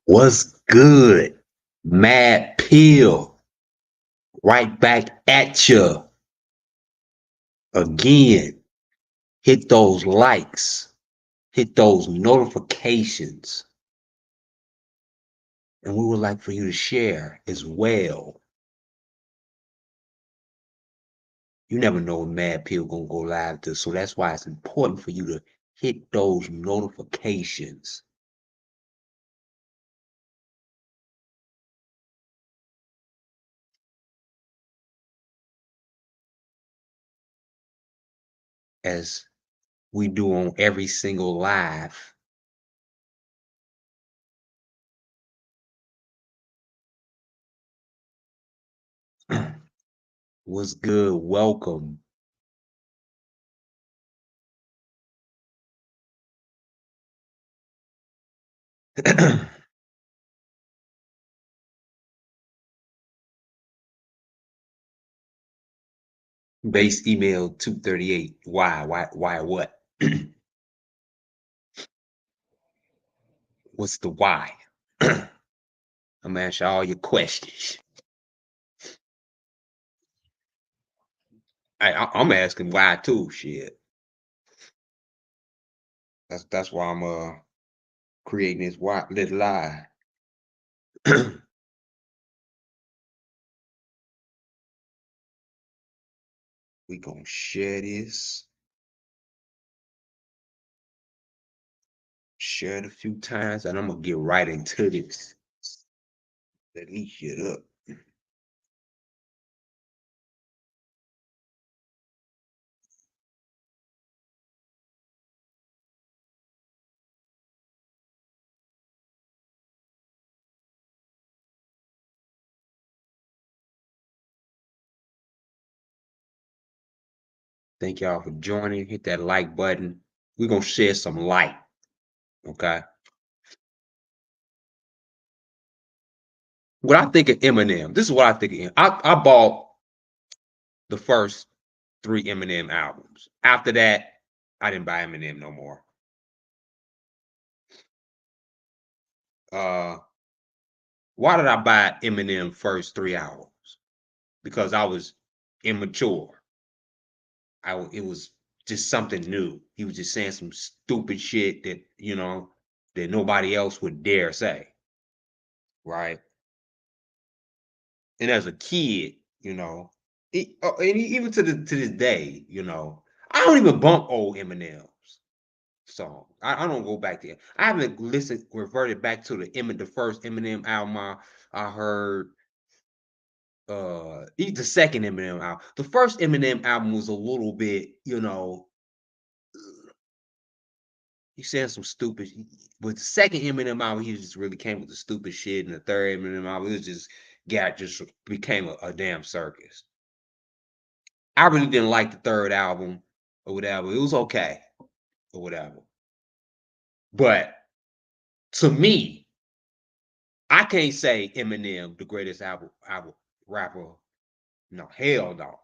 What's good? Mad Pill, right back at you again. Hit those likes, hit those notifications, and we would like for you to share as well. You never know when Mad Pill gonna go live to, so that's why it's important for you to hit those notifications. As we do on every single live. What's good? Welcome. Base email 238. Why? Why what? What's the why? I'm gonna answer all your questions. I'm asking why too. Shit. That's why I'm creating this little lie. We gonna share this. Share it a few times, and I'm gonna get right into this. Let me shit up. Thank y'all for joining. Hit that like button. We're gonna share some light. Okay. What I think of Eminem. This is what I think of him. I bought the first three Eminem albums. After that, I didn't buy Eminem no more. Uh, why did I buy Eminem first three albums? Because I was immature. It was just something new. He was just saying some stupid shit that that nobody else would dare say, right? And as a kid, even to this day, I don't even bump old Eminem's song. I don't go back there. I haven't listened, reverted back to the first Eminem album I heard. The second Eminem album. The first Eminem album was a little bit, he said some stupid. But the second Eminem album, he just really came with the stupid shit, and the third Eminem album, it was just became a damn circus. I really didn't like the third album or whatever. It was okay or whatever. But to me, I can't say Eminem the greatest album rapper. No, hell no.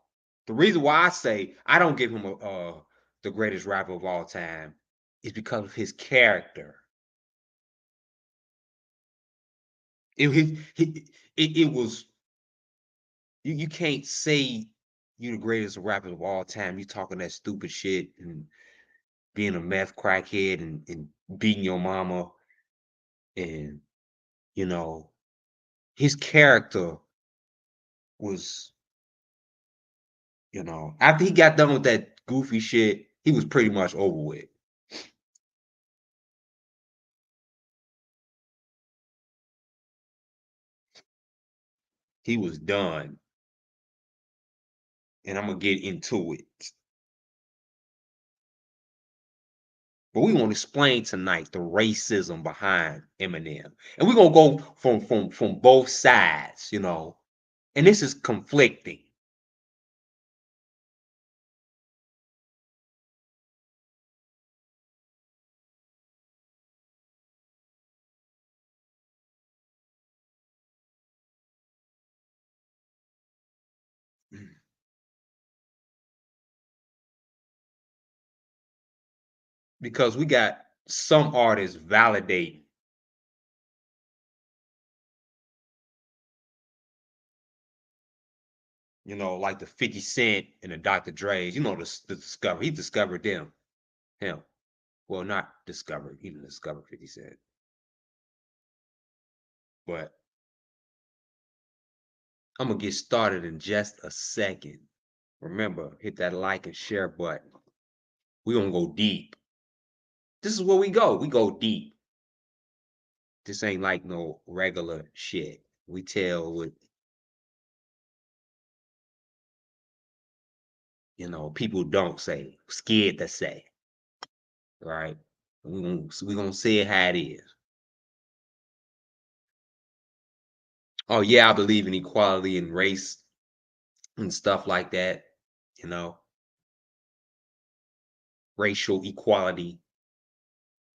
The reason why I say I don't give him the greatest rapper of all time is because of his character. It was you can't say you the greatest rapper of all time. You talking that stupid shit and being a meth crackhead and beating your mama and you know his character was after he got done with that goofy shit, he was pretty much over with. He was done, and I'm gonna get into it. But we want to explain tonight the racism behind Eminem, and we're gonna go from both sides, and this is conflicting because we got some artists validating like the 50 Cent and the Dr. Dre's, the discover. He discovered them. Him. Well, not discovered. He didn't discover 50 Cent. But I'm gonna get started in just a second. Remember, hit that like and share button. We're gonna go deep. This is where we go. We go deep. This ain't like no regular shit. We tell what people don't say, scared to say, right? We gonna say it how it is. Oh yeah, I believe in equality and race and stuff like that. You know, racial equality,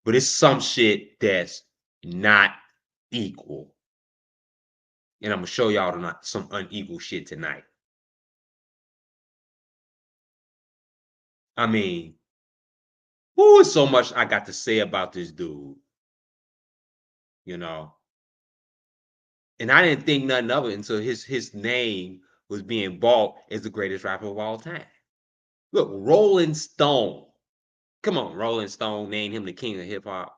but it's some shit that's not equal, and I'm gonna show y'all tonight some unequal shit tonight. I mean, who is so much I got to say about this dude, you know? And I didn't think nothing of it until his name was being bought as the greatest rapper of all time. Look, Rolling Stone. Come on, Rolling Stone named him the king of hip hop.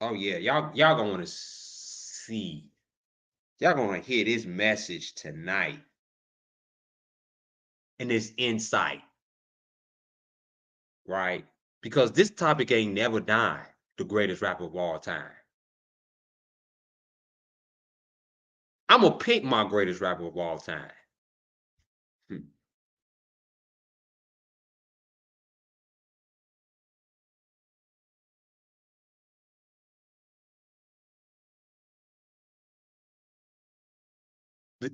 Oh yeah, y'all gonna want to see. Y'all gonna hear this message tonight and this insight, right? Because this topic ain't never died. The greatest rapper of all time. I'm gonna pick my greatest rapper of all time. Hmm.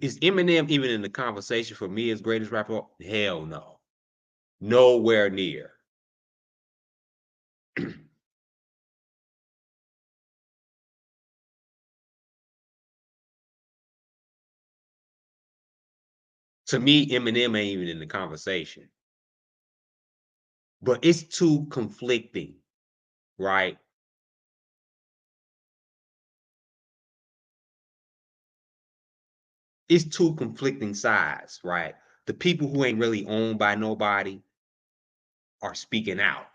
Is Eminem even in the conversation for me as greatest rapper? Hell no. Nowhere near. To me, Eminem ain't even in the conversation. But it's too conflicting, right? It's two conflicting sides, right? The people who ain't really owned by nobody are speaking out.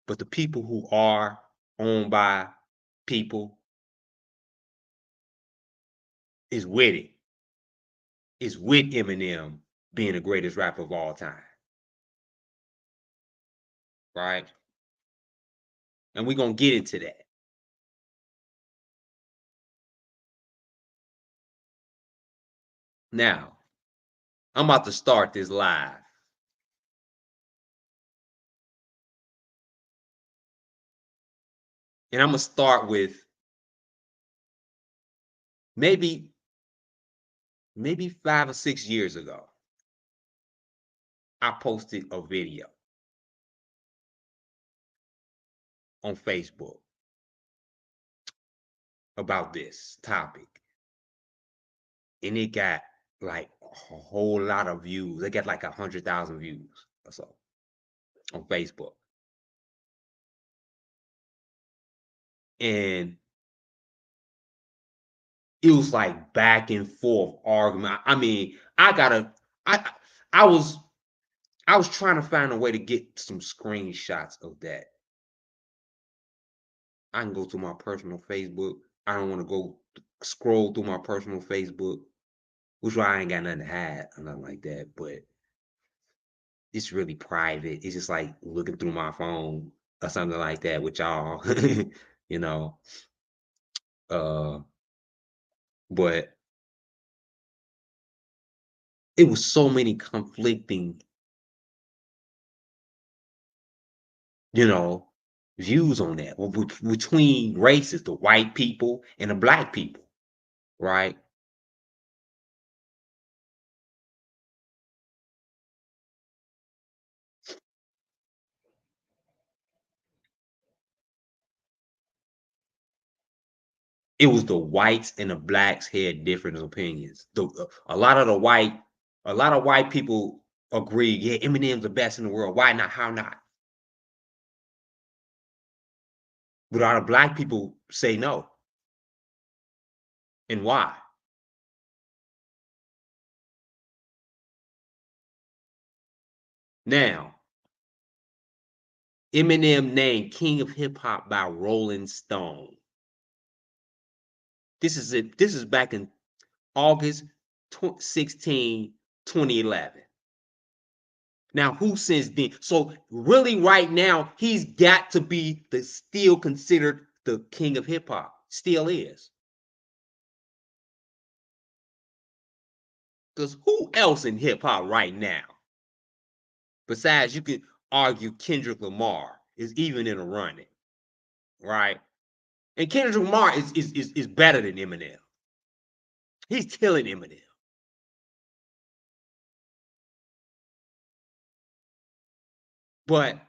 But the people who are owned by people is with it. Is with Eminem being the greatest rapper of all time, right? And we're gonna get into that. Now, I'm about to start this live. And I'm gonna start with maybe 5 or 6 years ago. I posted a video on Facebook about this topic. And it got like a whole lot of views. It got like 100,000 views or so on Facebook. And it was like back and forth argument. I mean, I I was I was trying to find a way to get some screenshots of that. I can go to my personal Facebook. I don't want to go scroll through my personal Facebook, which why I ain't got nothing to hide or nothing like that. But it's really private. It's just like looking through my phone or something like that with y'all, you know. Uh, but it was so many conflicting, you know, views on that between races, the white people and the black people, right? It was the whites and the blacks had different opinions. A lot of white people agree, yeah, Eminem's the best in the world. Why not? How not? But a lot of black people say no. And why? Now, Eminem named King of Hip Hop by Rolling Stone. This is it. This is back in August 16, 2011. Now, who since then? So, really, right now, he's got to be the still considered the king of hip hop. Still is. Because who else in hip hop right now? Besides, you could argue Kendrick Lamar is even in a running, right? And Kendrick Lamar is better than Eminem. He's killing Eminem. But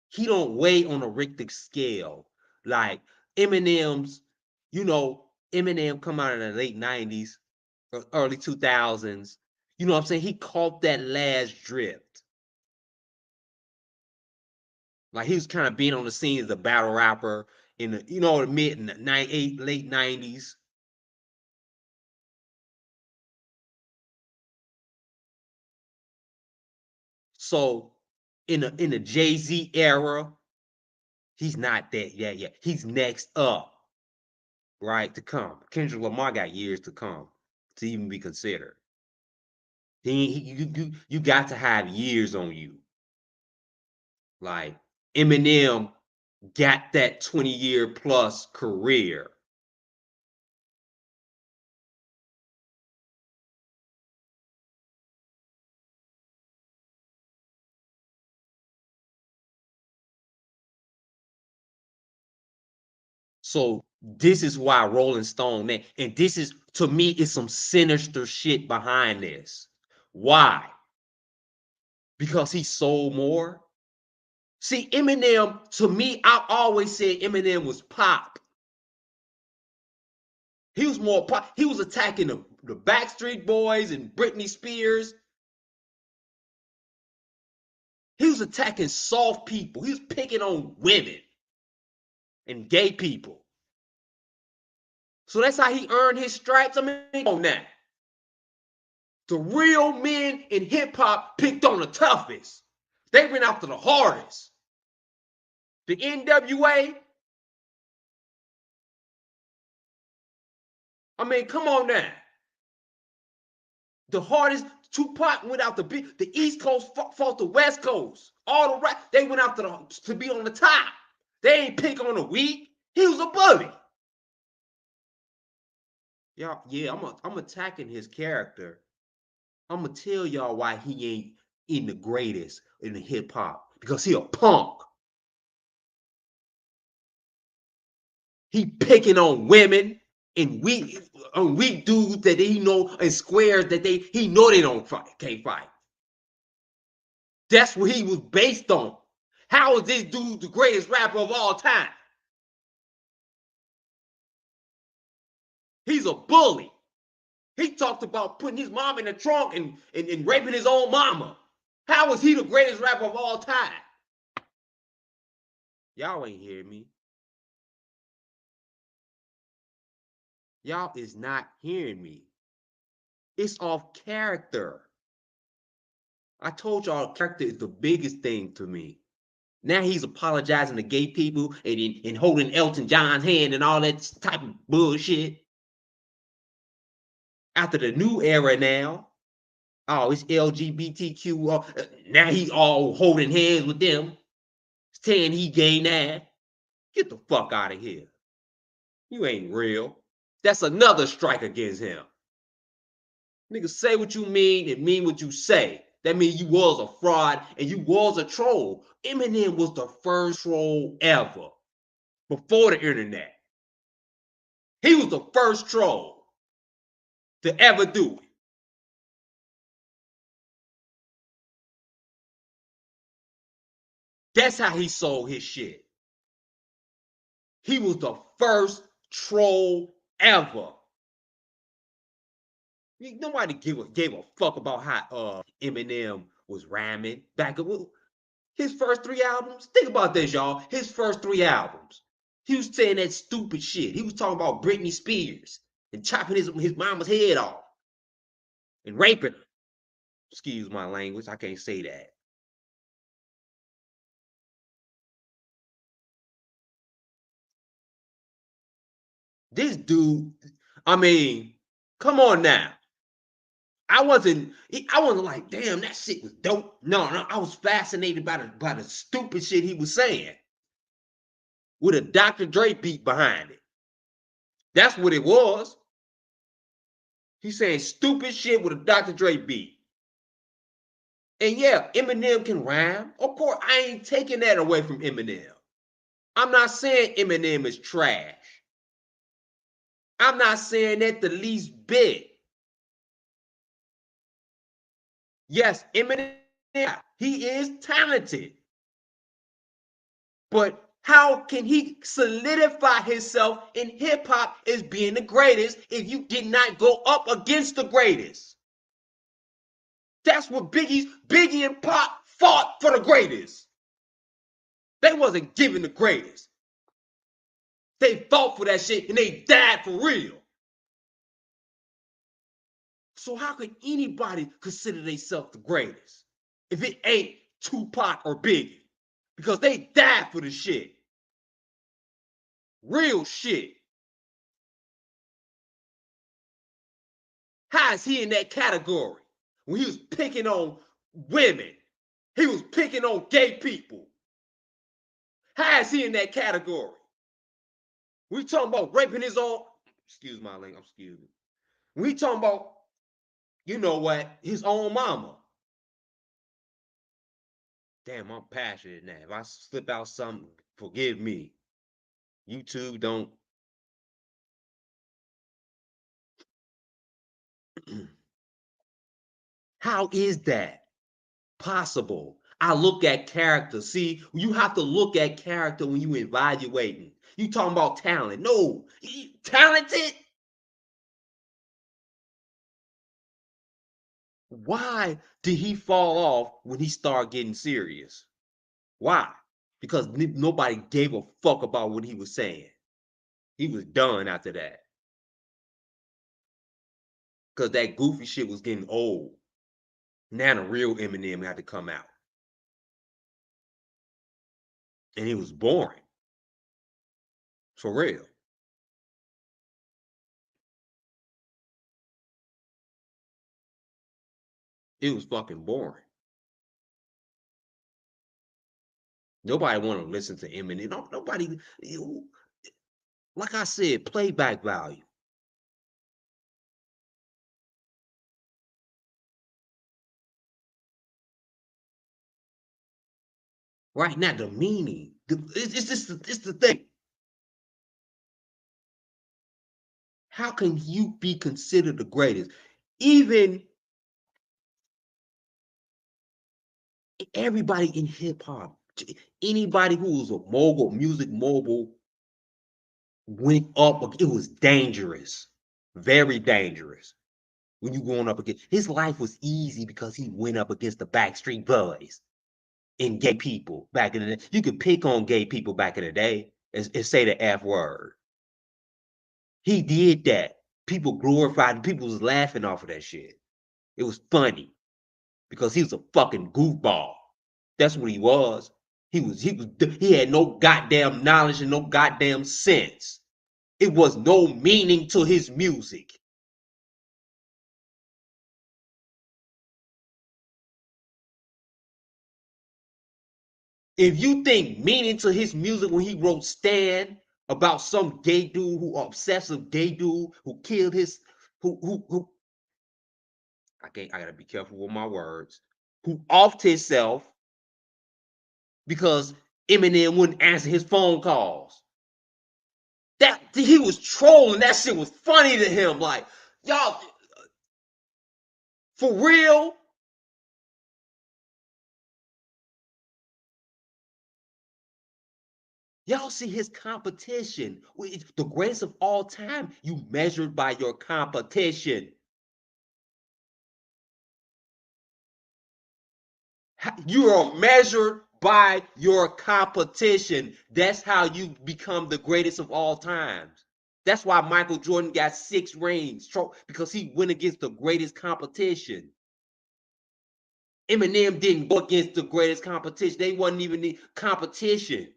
he don't weigh on a Richter scale like Eminem's. You know, Eminem come out in the late '90s, early 2000s. You know what I'm saying? He caught that last drift. Like he was kind of being on the scene as a battle rapper in the the mid late '90s. So in the Jay-Z era, he's not that yet. He's next up, right, to come. Kendrick Lamar got years to come to even be considered. You got to have years on you. Like Eminem got that 20-year plus career. So this is why Rolling Stone, man, and this is to me, it's some sinister shit behind this. Why? Because he sold more. See, Eminem, to me, I always said Eminem was pop. He was more pop. He was attacking the Backstreet Boys and Britney Spears. He was attacking soft people. He was picking on women and gay people. So that's how he earned his stripes. I mean, on that. The real men in hip hop picked on the toughest. They went after the hardest. The NWA, I mean, come on now. The hardest, Tupac went out the East Coast fought the West Coast. All the right, they went after to be on the top. They ain't pick on the weak. He was a bully. Y'all, yeah, I'm attacking his character. I'm gonna tell y'all why he ain't in the greatest in the hip hop because he a punk. He picking on women and weak dudes that he know and squares that he know they don't fight, can't fight. That's what he was based on. How is this dude the greatest rapper of all time? He's a bully. He talked about putting his mom in the trunk and raping his own mama. How is he the greatest rapper of all time? Y'all ain't hear me. Y'all is not hearing me. It's off character. I told y'all character is the biggest thing to me. Now he's apologizing to gay people and holding Elton John's hand and all that type of bullshit. After the new era now, oh, it's LGBTQ. Now he all holding hands with them, saying he gay now. Get the fuck out of here. You ain't real. That's another strike against him. Nigga, say what you mean and mean what you say. That means you was a fraud and you was a troll. Eminem was the first troll ever before the internet. He was the first troll to ever do it. That's how he sold his shit. He was the first troll ever. Nobody gave a fuck about how Eminem was rhyming back up. His first three albums. Think about this, y'all. His first three albums. He was saying that stupid shit. He was talking about Britney Spears. and chopping his mama's head off and raping her. Excuse my language, I can't say that. This dude, I mean, come on now. I wasn't like, damn, that shit was dope. No, no, I was fascinated by the stupid shit he was saying with a Dr. Dre beat behind it. That's what it was. He's saying stupid shit with a Dr. Dre beat. And yeah, Eminem can rhyme. Of course, I ain't taking that away from Eminem. I'm not saying Eminem is trash. I'm not saying that the least bit. Yes, Eminem, he is talented. But how can he solidify himself in hip hop as being the greatest if you did not go up against the greatest? That's what Biggie and Pop fought for the greatest. They wasn't given the greatest. They fought for that shit and they died for real. So how could anybody consider themselves the greatest if it ain't Tupac or Biggie? Because they died for the shit. Real shit. How is he in that category? When he was picking on women, he was picking on gay people. How is he in that category? We talking about raping his own, excuse my language, excuse me. We talking about, you know what, his own mama. Damn, I'm passionate now. If I slip out something, forgive me. YouTube don't. How is that possible? I look at character. See, you have to look at character when you evaluating. You talking about talent. No, he talented. Why did he fall off when he started getting serious? Why? Because nobody gave a fuck about what he was saying. He was done after that. Because that goofy shit was getting old. Now the real Eminem had to come out. And it was boring. For real. It was fucking boring. Nobody want to listen to Eminem. No, nobody, like I said, playback value. Right now, the meaning. It's just it's the thing. How can you be considered the greatest? Even everybody in hip hop, anybody who was a mogul, music mogul, went up. It was dangerous, very dangerous. When you going up against his life was easy because he went up against the Backstreet Boys and gay people back in the day. You could pick on gay people back in the day and say the F word. He did that. People glorified. People was laughing off of that shit. It was funny because he was a fucking goofball. That's what he was. He had no goddamn knowledge and no goddamn sense. It was no meaning to his music. If you think meaning to his music when he wrote Stan about some gay dude who obsessive gay dude who killed his who I gotta be careful with my words, who offed himself because Eminem wouldn't answer his phone calls. That he was trolling. That shit was funny to him. Like, y'all, for real? Y'all see his competition. The greatest of all time, you measured by your competition. You are measured by your competition. That's how you become the greatest of all times. That's why Michael Jordan got 6 rings, because he went against the greatest competition. Eminem didn't go against the greatest competition. They wasn't even the competition.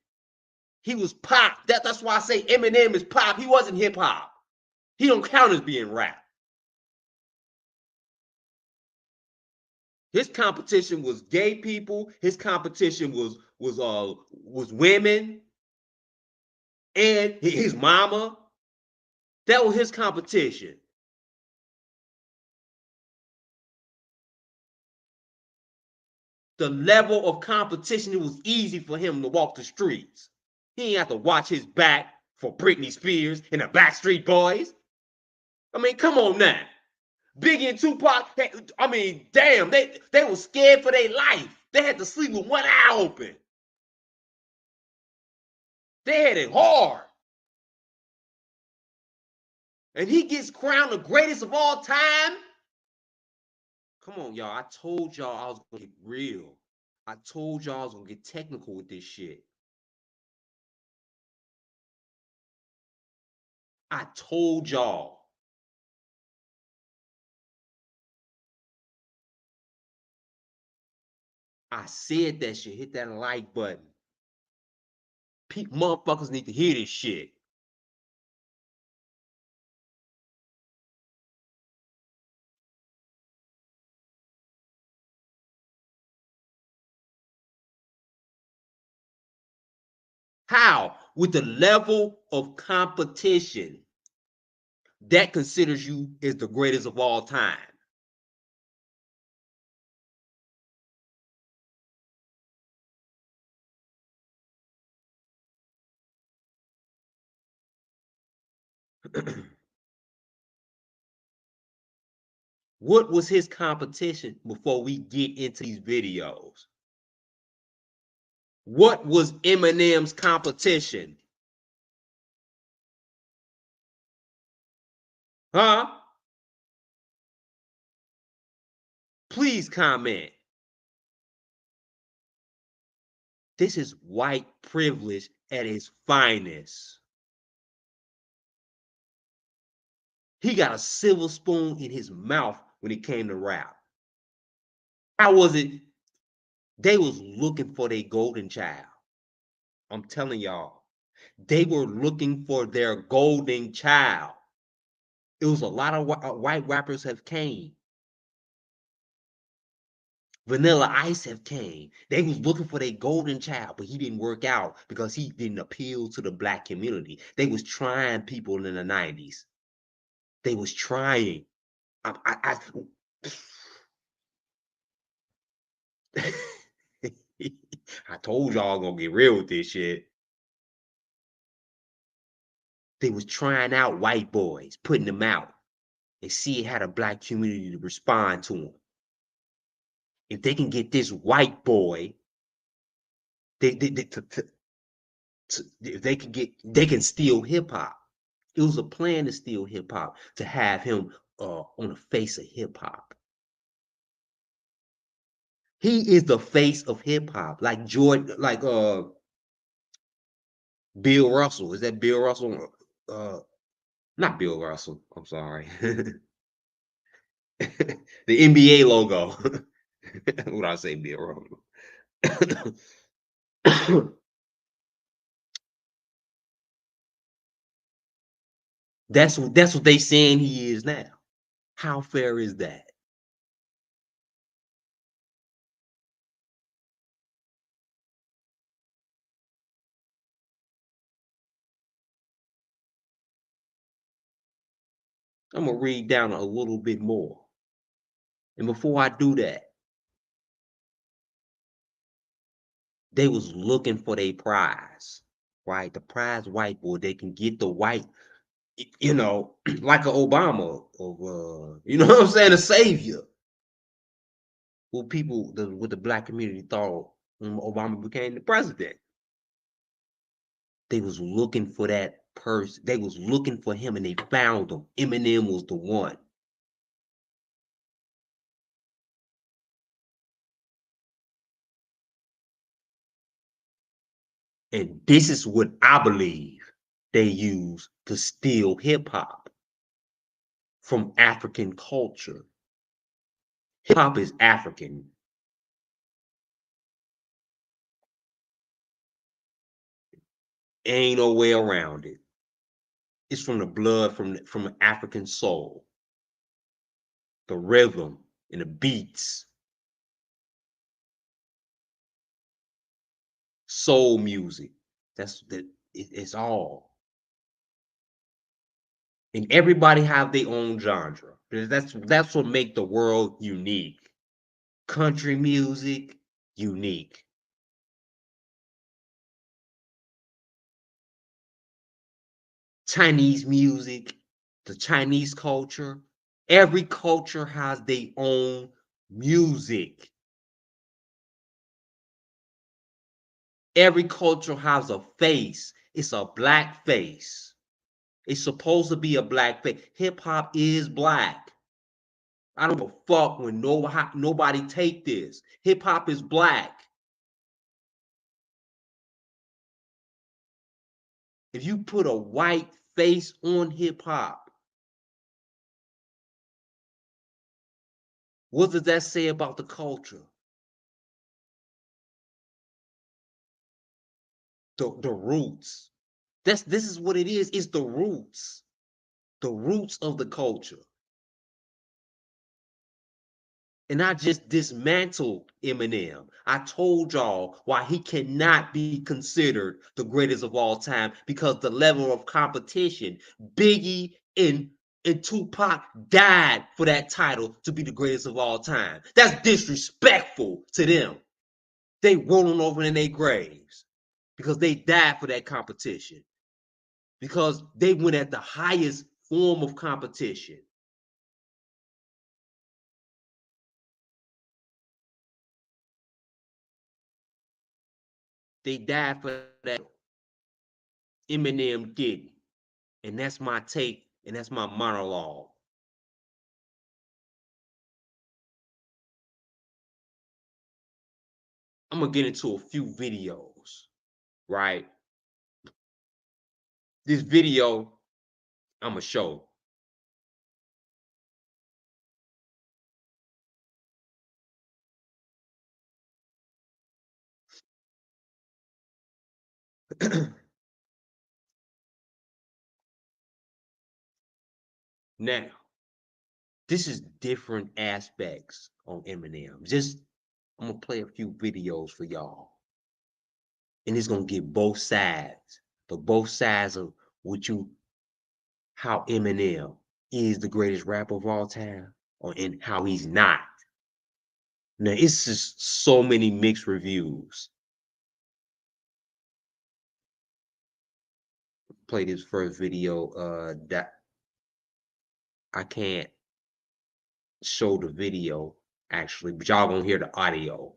He was pop. That's why I say Eminem is pop. He wasn't hip hop. He don't count as being rap. His competition was gay people. His competition was women and his mama. That was his competition. The level of competition, it was easy for him to walk the streets. He ain't have to watch his back for Britney Spears and the Backstreet Boys. I mean, come on now. Biggie and Tupac, I mean, damn, they were scared for their life. They had to sleep with one eye open. They had it hard. And he gets crowned the greatest of all time. Come on, y'all. I told y'all I was gonna get real. I told y'all I was gonna get technical with this shit. I told y'all. I said that shit. Hit that like button. Motherfuckers need to hear this shit. How? With the level of competition that considers you as the greatest of all time. What was his competition before we get into these videos? What was Eminem's competition? Huh? Please comment. This is white privilege at its finest. He got a silver spoon in his mouth when it came to rap. How was it? They was looking for their golden child. I'm telling y'all. They were looking for their golden child. It was a lot of white rappers have came. Vanilla Ice have came. They was looking for their golden child, but he didn't work out because he didn't appeal to the black community. They was trying people in the 90s. They was trying. I I told y'all gonna get real with this shit. They was trying out white boys, putting them out, and see how the black community to respond to them. If they can get this white boy, if they can steal hip hop. It was a plan to steal hip hop, to have him on the face of hip hop. He is the face of hip hop, like Jordan, like Bill Russell. Is that Bill Russell? Not Bill Russell. I'm sorry. The NBA logo. What I say, Bill Russell? That's what they saying he is now. How fair is that? I'm gonna read down a little bit more. And before I do that, they was looking for their prize, right? The prize white boy. They can get the white, like an Obama or you know what I'm saying, a savior. Who people with the black community thought when Obama became the president. They was looking for that person. They was looking for him and they found him. Eminem was the one. And this is what I believe they use to steal hip hop from African culture. Hip hop is African. Ain't no way around it. It's from the blood, from the African soul, the rhythm and the beats, soul music. It's all. And everybody have their own genre. That's what make the world unique. Country music, unique. Chinese music, the Chinese culture. Every culture has their own music. Every culture has a face. It's a black face. It's supposed to be a black face. Hip hop is black. I don't give a fuck when nobody take this. Hip hop is black. If you put a white face on hip hop, what does that say about the culture? The roots. This is what it is. It's the roots. The roots of the culture. And I just dismantled Eminem. I told y'all why he cannot be considered the greatest of all time, because the level of competition. Biggie and Tupac died for that title to be the greatest of all time. That's disrespectful to them. They rolling over in their graves because they died for that competition. Because they went at the highest form of competition. They died for that. Eminem didn't. And that's my take, and that's my monologue. I'm gonna get into a few videos, right? This video I'm gonna show. Now, this is different aspects on Eminem. Just I'm gonna play a few videos for y'all, and it's gonna get both sides, both sides of what you how Eminem is the greatest rapper of all time, or in how he's not. Now, it's just so many mixed reviews. Play this first video. That I can't show the video actually, but y'all gonna hear the audio.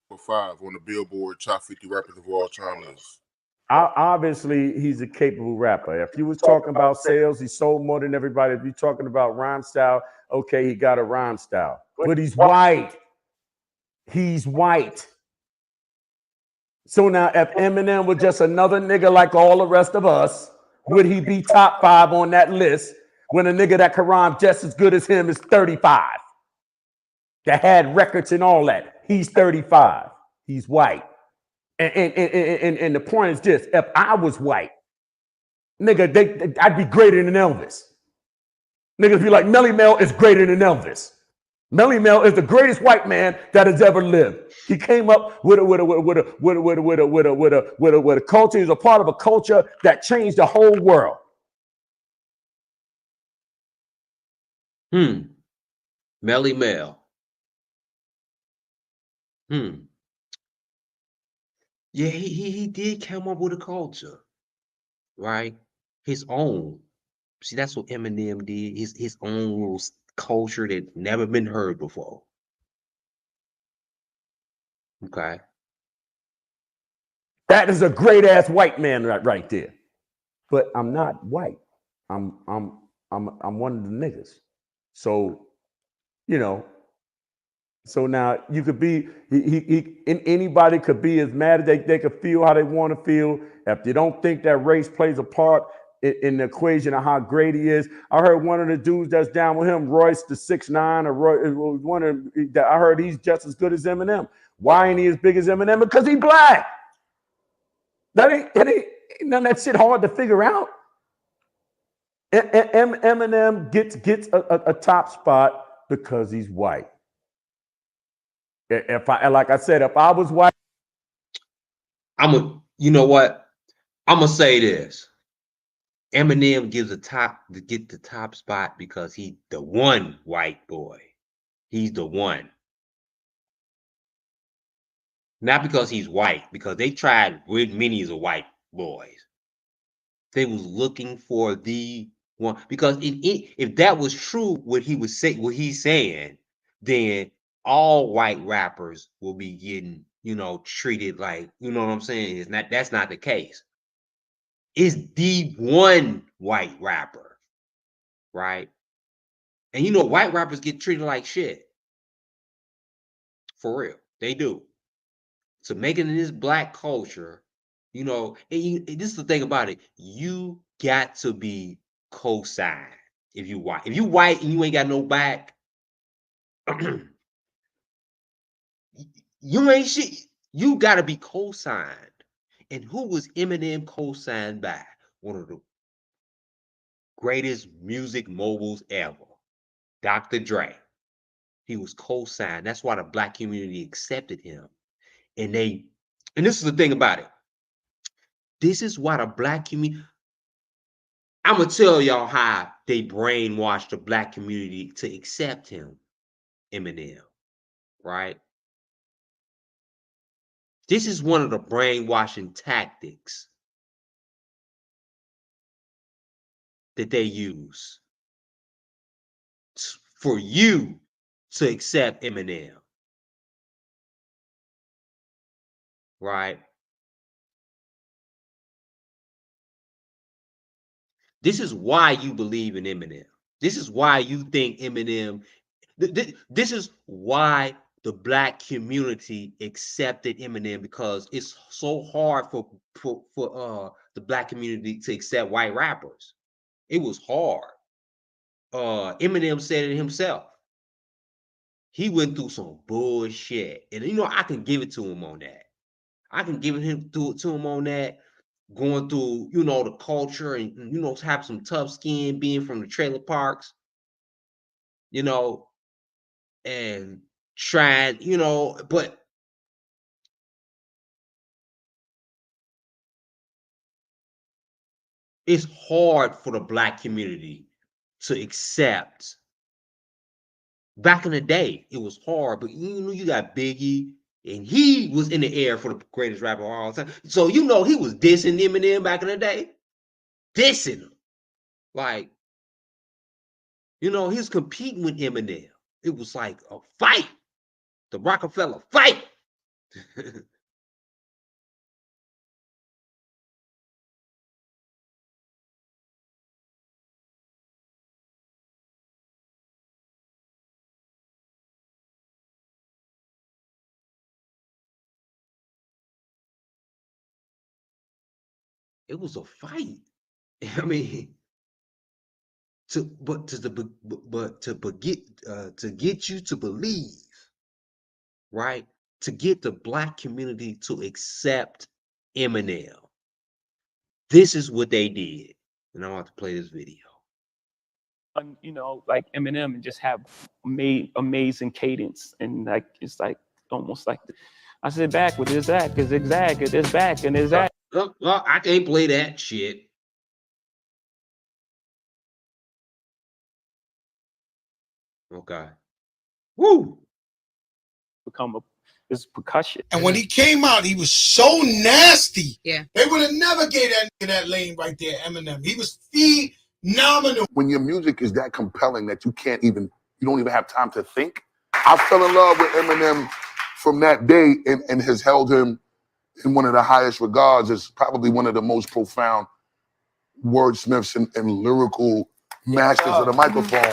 For 5 on the Billboard Top 50 Rappers of All Time list. Obviously, he's a capable rapper. If you was talking about sales, he sold more than everybody. If you're talking about rhyme style, okay, he got a rhyme style. But he's white. He's white. So now, if Eminem was just another nigga like all the rest of us, would he be top 5 on that list when a nigga that can rhyme just as good as him is 35? That had records and all that. He's 35. He's white. And the point is this: if I was white, nigga, I'd be greater than Elvis. Niggas be like, Melly Mel is greater than Elvis. Melly Mel is the greatest white man that has ever lived. He came up with a culture. He's a part of a culture that changed the whole world. Melly Mel. Yeah, he did come up with a culture, right? His own. See, that's what Eminem did. His own little culture that never been heard before. Okay. That is a great ass white man right there. But I'm not white. I'm one of the niggas. So, you know, So now you could be, and anybody could be as mad as they could feel how they want to feel. If you don't think that race plays a part in the equation of how great he is, I heard one of the dudes that's down with him, Royce the 6'9", or Roy, one of that I heard he's just as good as Eminem. Why ain't he as big as Eminem? Because he black. That ain't none of that shit hard to figure out. Eminem gets a top spot because he's white. If I, like I said, if I was white, you know what? I'm gonna say this. Eminem get the top spot because he the one white boy. He's the one. Not because he's white, because they tried with many of white boys. They was looking for the one, because if that was true, what he's saying, then all white rappers will be getting, treated like, you know what I'm saying? That's not the case. It's the one white rapper, right? And white rappers get treated like shit. For real. They do. So making it this black culture, and this is the thing about it. You got to be co-signed if you white. If you white and you ain't got no back, you ain't shit. You got to be co-signed. And who was Eminem co-signed by? One of the greatest music moguls ever, Dr. Dre. He was co-signed. That's why the black community accepted him. And this is the thing about it. This is why the black community, I'm going to tell y'all how they brainwashed the black community to accept him, Eminem, right? This is one of the brainwashing tactics that they use for you to accept Eminem, right? This is why you believe in Eminem. This is why you think Eminem. This is why the black community accepted Eminem, because it's so hard for the black community to accept white rappers. It was hard. Eminem said it himself. He went through some bullshit, and I can give it to him on that. I can give it to him on that. Going through, the culture, and have some tough skin, being from the trailer parks, and trying, but it's hard for the black community to accept. Back in the day, it was hard, but you got Biggie, and he was in the air for the greatest rapper of all time. So he was dissing Eminem back in the day, dissing him, like he was competing with Eminem. It was like a fight, the Rockefeller fight. It was a fight. I mean, to get you to believe, right? To get the black community to accept Eminem. This is what they did. And I'm about to play this video. Like Eminem, and just have amazing cadence, and like it's like almost like I said back with this act is exact, it is back and is that. I can't play that shit. Okay. Woo! Become this percussion. And when he came out, he was so nasty. Yeah. They would have never gave that lane right there, Eminem. He was phenomenal. When your music is that compelling that you don't even have time to think. I fell in love with Eminem from that day, and has held him in one of the highest regards as probably one of the most profound wordsmiths and lyrical masters of the microphone.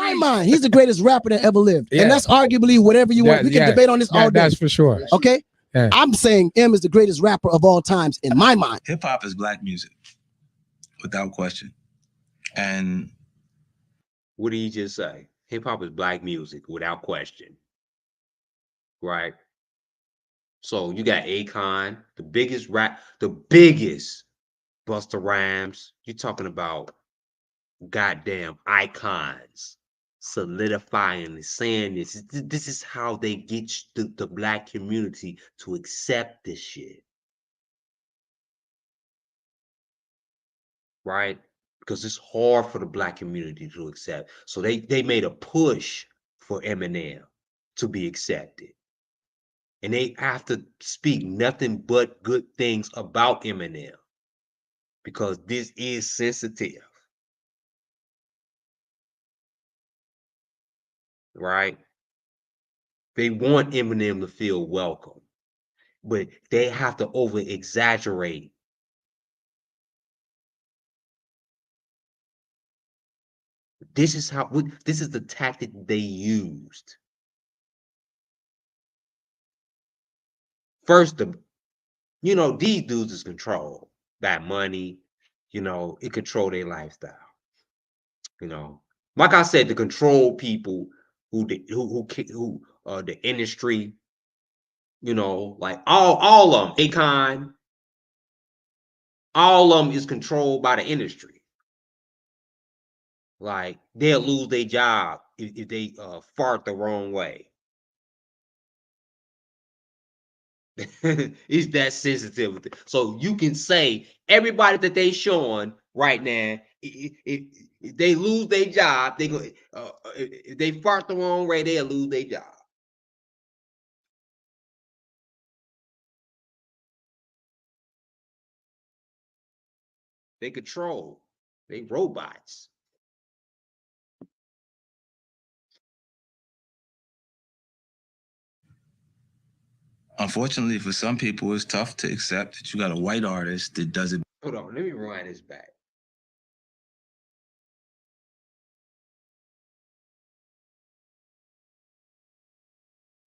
my mind, he's the greatest rapper that ever lived. And that's arguably whatever you want. We can debate on this all day. That's for sure. Okay? Yeah. I'm saying M is the greatest rapper of all times in my mind. Hip hop is black music, without question. And what did he just say? Hip hop is black music, without question. Right? So you got Akon, the biggest Busta Rhymes. You're talking about goddamn icons solidifying and saying this. This is how they get the black community to accept this shit. Right? Because it's hard for the black community to accept. So they made a push for Eminem to be accepted. And they have to speak nothing but good things about Eminem. Because this is sensitive. Right? They want Eminem to feel welcome. But they have to over exaggerate. This is the tactic they used. First, these dudes is controlled by money, it control their lifestyle. Like I said, the control people who the industry, like all of them, Akon, all of them is controlled by the industry. Like they'll lose their job if they fart the wrong way. It's that sensitive. So you can say everybody that they showing right now, if they lose their job, they go. If they fart the wrong way, they'll lose their job. They control. They robots. unfortunately, for some people, it's tough to accept that you got a white artist that does it. Hold on, let me rewind this back.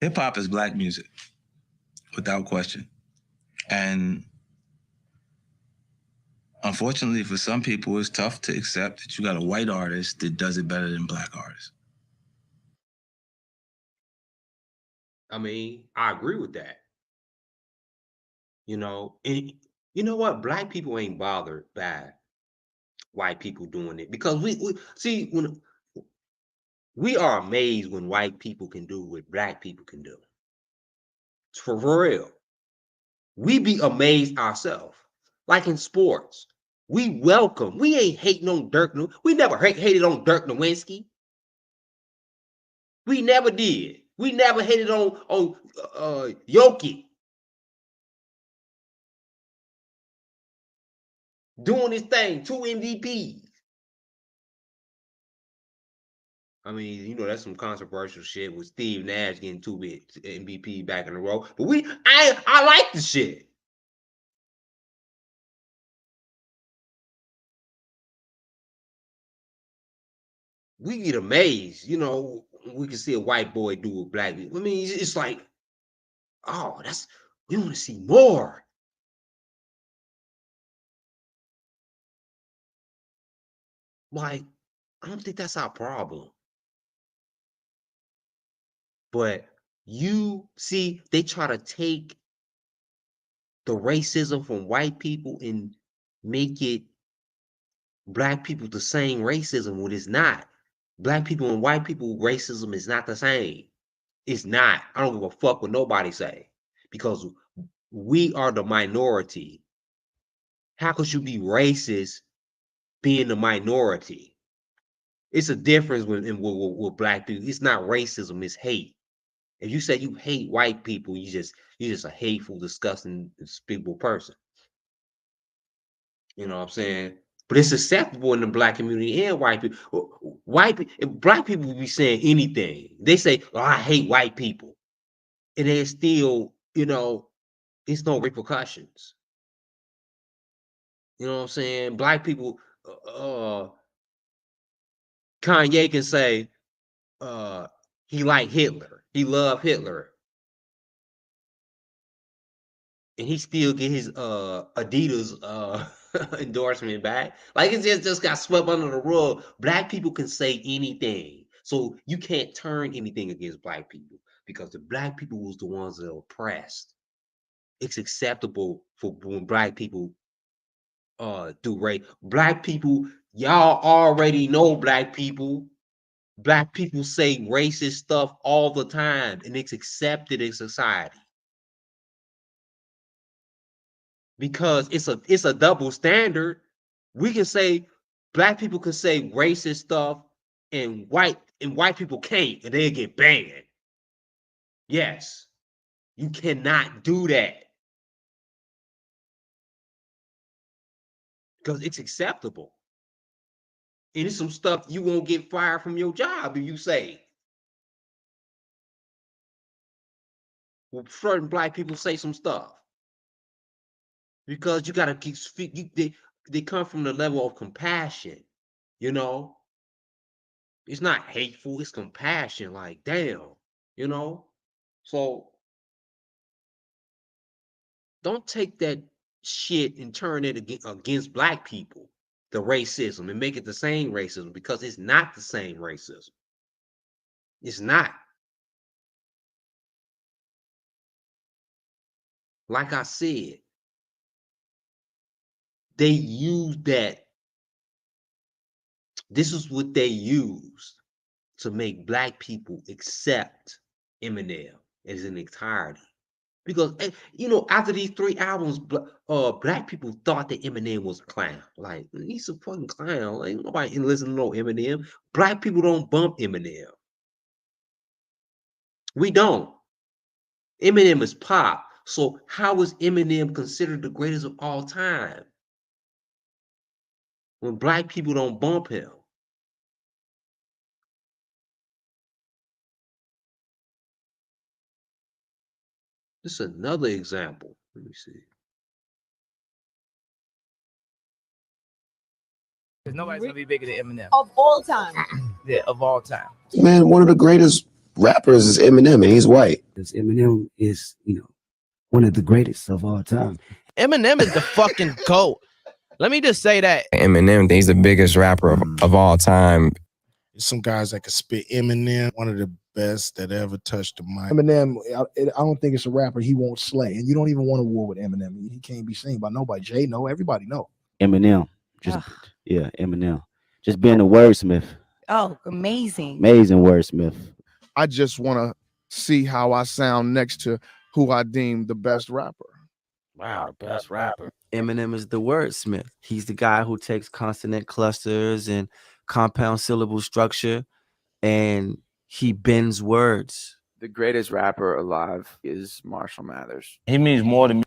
Hip hop is black music, without question. And unfortunately, for some people, it's tough to accept that you got a white artist that does it better than black artists. I mean, I agree with that. And you know what? Black people ain't bothered by white people doing it because we see when we are amazed when white people can do what black people can do. For real. We be amazed ourselves. Like in sports. We ain't hating on Dirk. We never hated on Dirk Nowitzki. We never did. We never hated on Jokic. Doing his thing, 2 MVPs. I mean, that's some controversial shit with Steve Nash getting 2 MVP back in a row. But I like the shit. We get amazed, we can see a white boy do a black. I mean, it's like, oh, we want to see more. Like, I don't think that's our problem. But you see, they try to take the racism from white people and make it black people the same racism when it's not. Black people and white people racism is not the same. It's not. I don't give a fuck what nobody say because we are the minority. How could you be racist being the minority? It's a difference with black people. It's not racism, it's hate. If you say you hate white people, you're just a hateful, disgusting, despicable person. You know what I'm saying? But it's acceptable in the black community and white people. Black people be saying anything. They say, "Oh, I hate white people," and there's still, it's no repercussions. You know what I'm saying? Black people, Kanye can say, he liked Hitler. He loved Hitler. And he still get his Adidas endorsement back. Like it just got swept under the rug. Black people can say anything. So you can't turn anything against black people because the black people was the ones that are oppressed. It's acceptable for when black people do rape. Black people, y'all already know black people. Black people say racist stuff all the time, and it's accepted in society because it's a double standard. We can say black people can say racist stuff, and white people can't, and they'll get banned. Yes, you cannot do that because it's acceptable. And it's some stuff you won't get fired from your job if you say. Well, certain black people say some stuff because you gotta keep they come from the level of compassion, you know. It's not hateful, it's compassion. Like, damn, you know. So don't take that shit and turn it against black people, the racism, and make it the same racism because it's not the same racism. It's not. Like I said, they use that. This is what they used to make black people accept Eminem as an entirety. Because you know, after these 3 albums, black people thought that Eminem was a clown. Like, he's a fucking clown. Like, nobody listen to no Eminem. Black people don't bump Eminem. We don't. Eminem is pop. So how is Eminem considered the greatest of all time when black people don't bump him? This is another example. Let me see. Because nobody's gonna be bigger than Eminem. Of all time. Yeah, of all time. Man, one of the greatest rappers is Eminem, and he's white. Because Eminem is, one of the greatest of all time. Eminem is the fucking GOAT. Let me just say that. Eminem, he's the biggest rapper of all time. There's some guys that can spit. Eminem, one of the best that ever touched the mic. Eminem, I don't think it's a rapper he won't slay. And you don't even want a war with Eminem. He can't be seen by nobody. Jay, no, everybody know. Eminem. Eminem. Just being a wordsmith. Oh, amazing. Amazing wordsmith. I just want to see how I sound next to who I deem the best rapper. Wow, best rapper. Eminem is the wordsmith. He's the guy who takes consonant clusters and compound syllable structure, and he bends words. The greatest rapper alive is Marshall Mathers. He means more to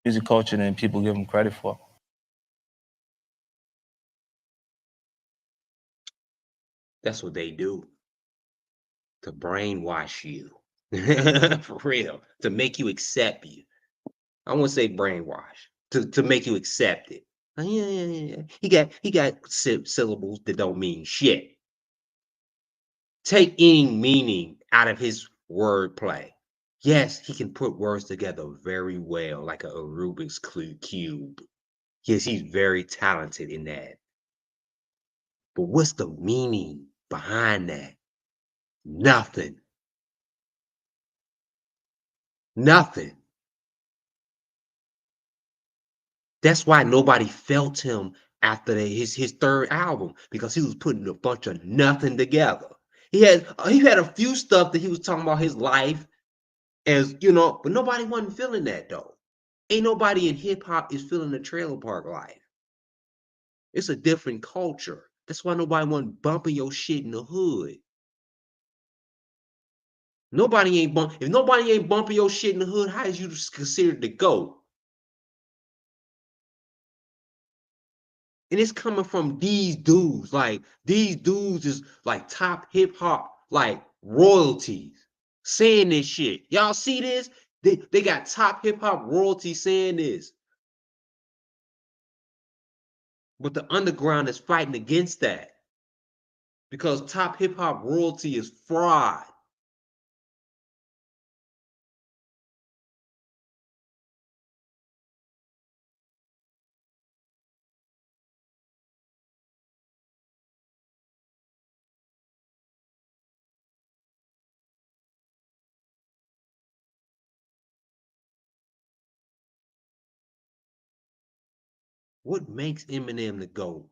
music culture than people give him credit for. That's what they do to brainwash you. For real, to make you accept you. I won't say brainwash, to make you accept it. Oh, yeah. He got syllables that don't mean shit. Take any meaning out of his wordplay. Yes, he can put words together very well, like a Rubik's cube. Yes, he's very talented in that. But what's the meaning behind that? Nothing. Nothing. That's why nobody felt him after his third album, because he was putting a bunch of nothing together. He had a few stuff that he was talking about his life, as you know, but nobody wasn't feeling that though. Ain't nobody in hip hop is feeling the trailer park life. It's a different culture. That's why nobody wasn't bumping your shit in the hood. If nobody ain't bumping your shit in the hood, how is you considered to go? And it's coming from these dudes. Like, these dudes is like top hip hop, like royalties, saying this shit. Y'all see this? They got top hip hop royalties saying this. But the underground is fighting against that. because top hip hop royalty is fraud. What makes Eminem the GOAT?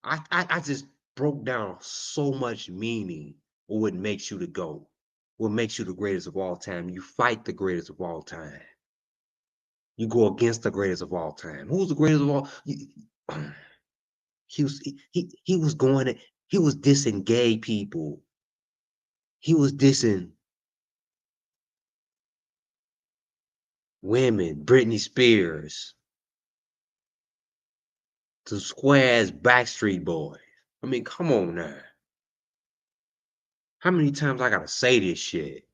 I just broke down so much meaning of what makes you the GOAT. What makes you the greatest of all time? You fight the greatest of all time. You go against the greatest of all time. Who's the greatest of all? He was he was going at, he was dissing gay people. He was dissing women, Britney Spears, to square ass Backstreet Boys. I mean, come on now. How many times I gotta say this shit?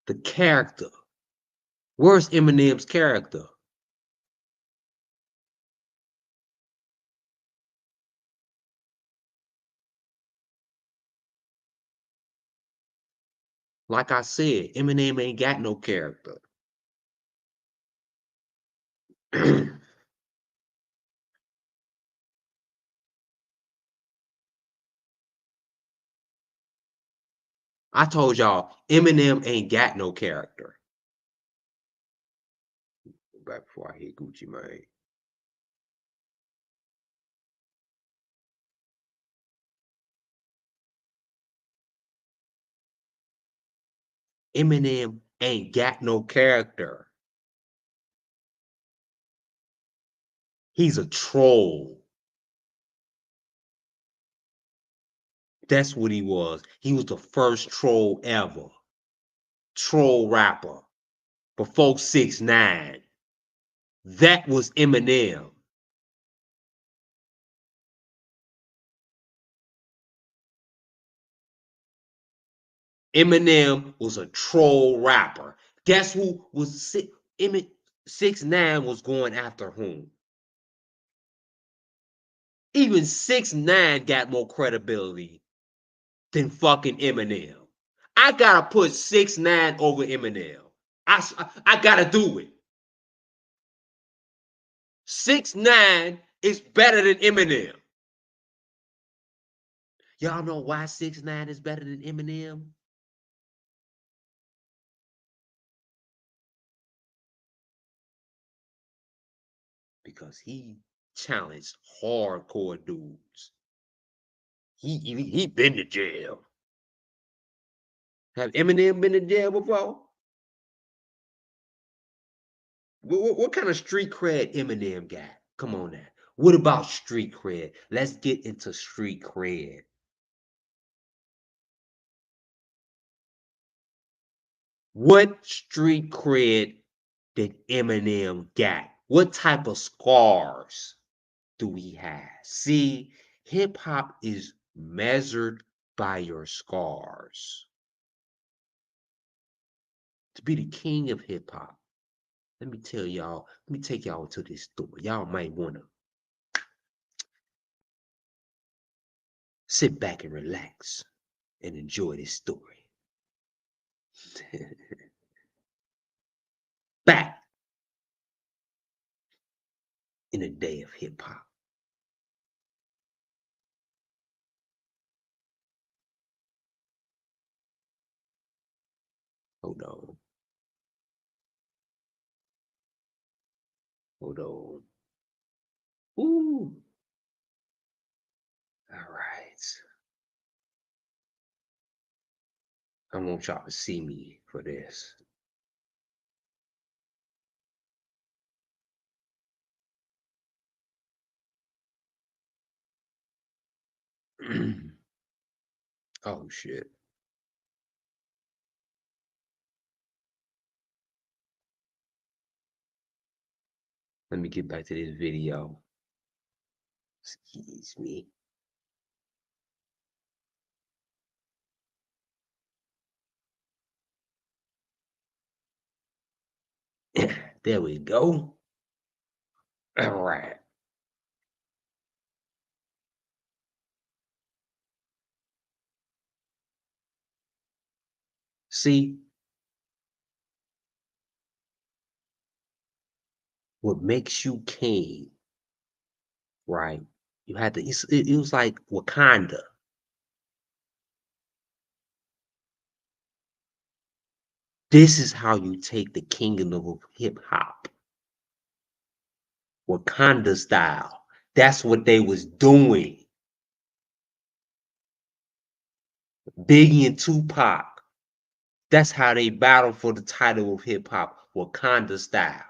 The character. Where's Eminem's character? Like I said, Eminem ain't got no character. I told y'all, Eminem ain't got no character. Back before I hit Gucci Mane. Eminem ain't got no character. He's a troll. That's what he was. He was the first troll ever. Troll rapper. Before 6ix9ine. That was Eminem. Eminem was a troll rapper. Guess who was 6ix9ine was going after whom? Even 6ix9ine got more credibility than fucking Eminem. I gotta put 6ix9ine over Eminem. I gotta do it. 6ix9ine is better than Eminem. Y'all know why 6ix9ine is better than Eminem? Because he challenged hardcore dudes. He been to jail. Have Eminem been to jail before? What kind of street cred Eminem got? Come on now. What about street cred? Let's get into street cred. What street cred did Eminem got? What type of scars do we have? See, hip hop is measured by your scars. To be the king of hip hop, let me tell y'all, let me take y'all to this story. Y'all might want to sit back and relax and enjoy this story. Back in the day of hip hop. Hold on. Hold on. Ooh. All right. I want y'all to see me for this. Oh shit. Let me get back to this video. Excuse me. There we go. All right. See, what makes you king, right? You had to. It was like Wakanda. This is how you take the kingdom of hip hop, Wakanda style. That's what they was doing. Biggie and Tupac. That's how they battled for the title of hip hop, Wakanda style.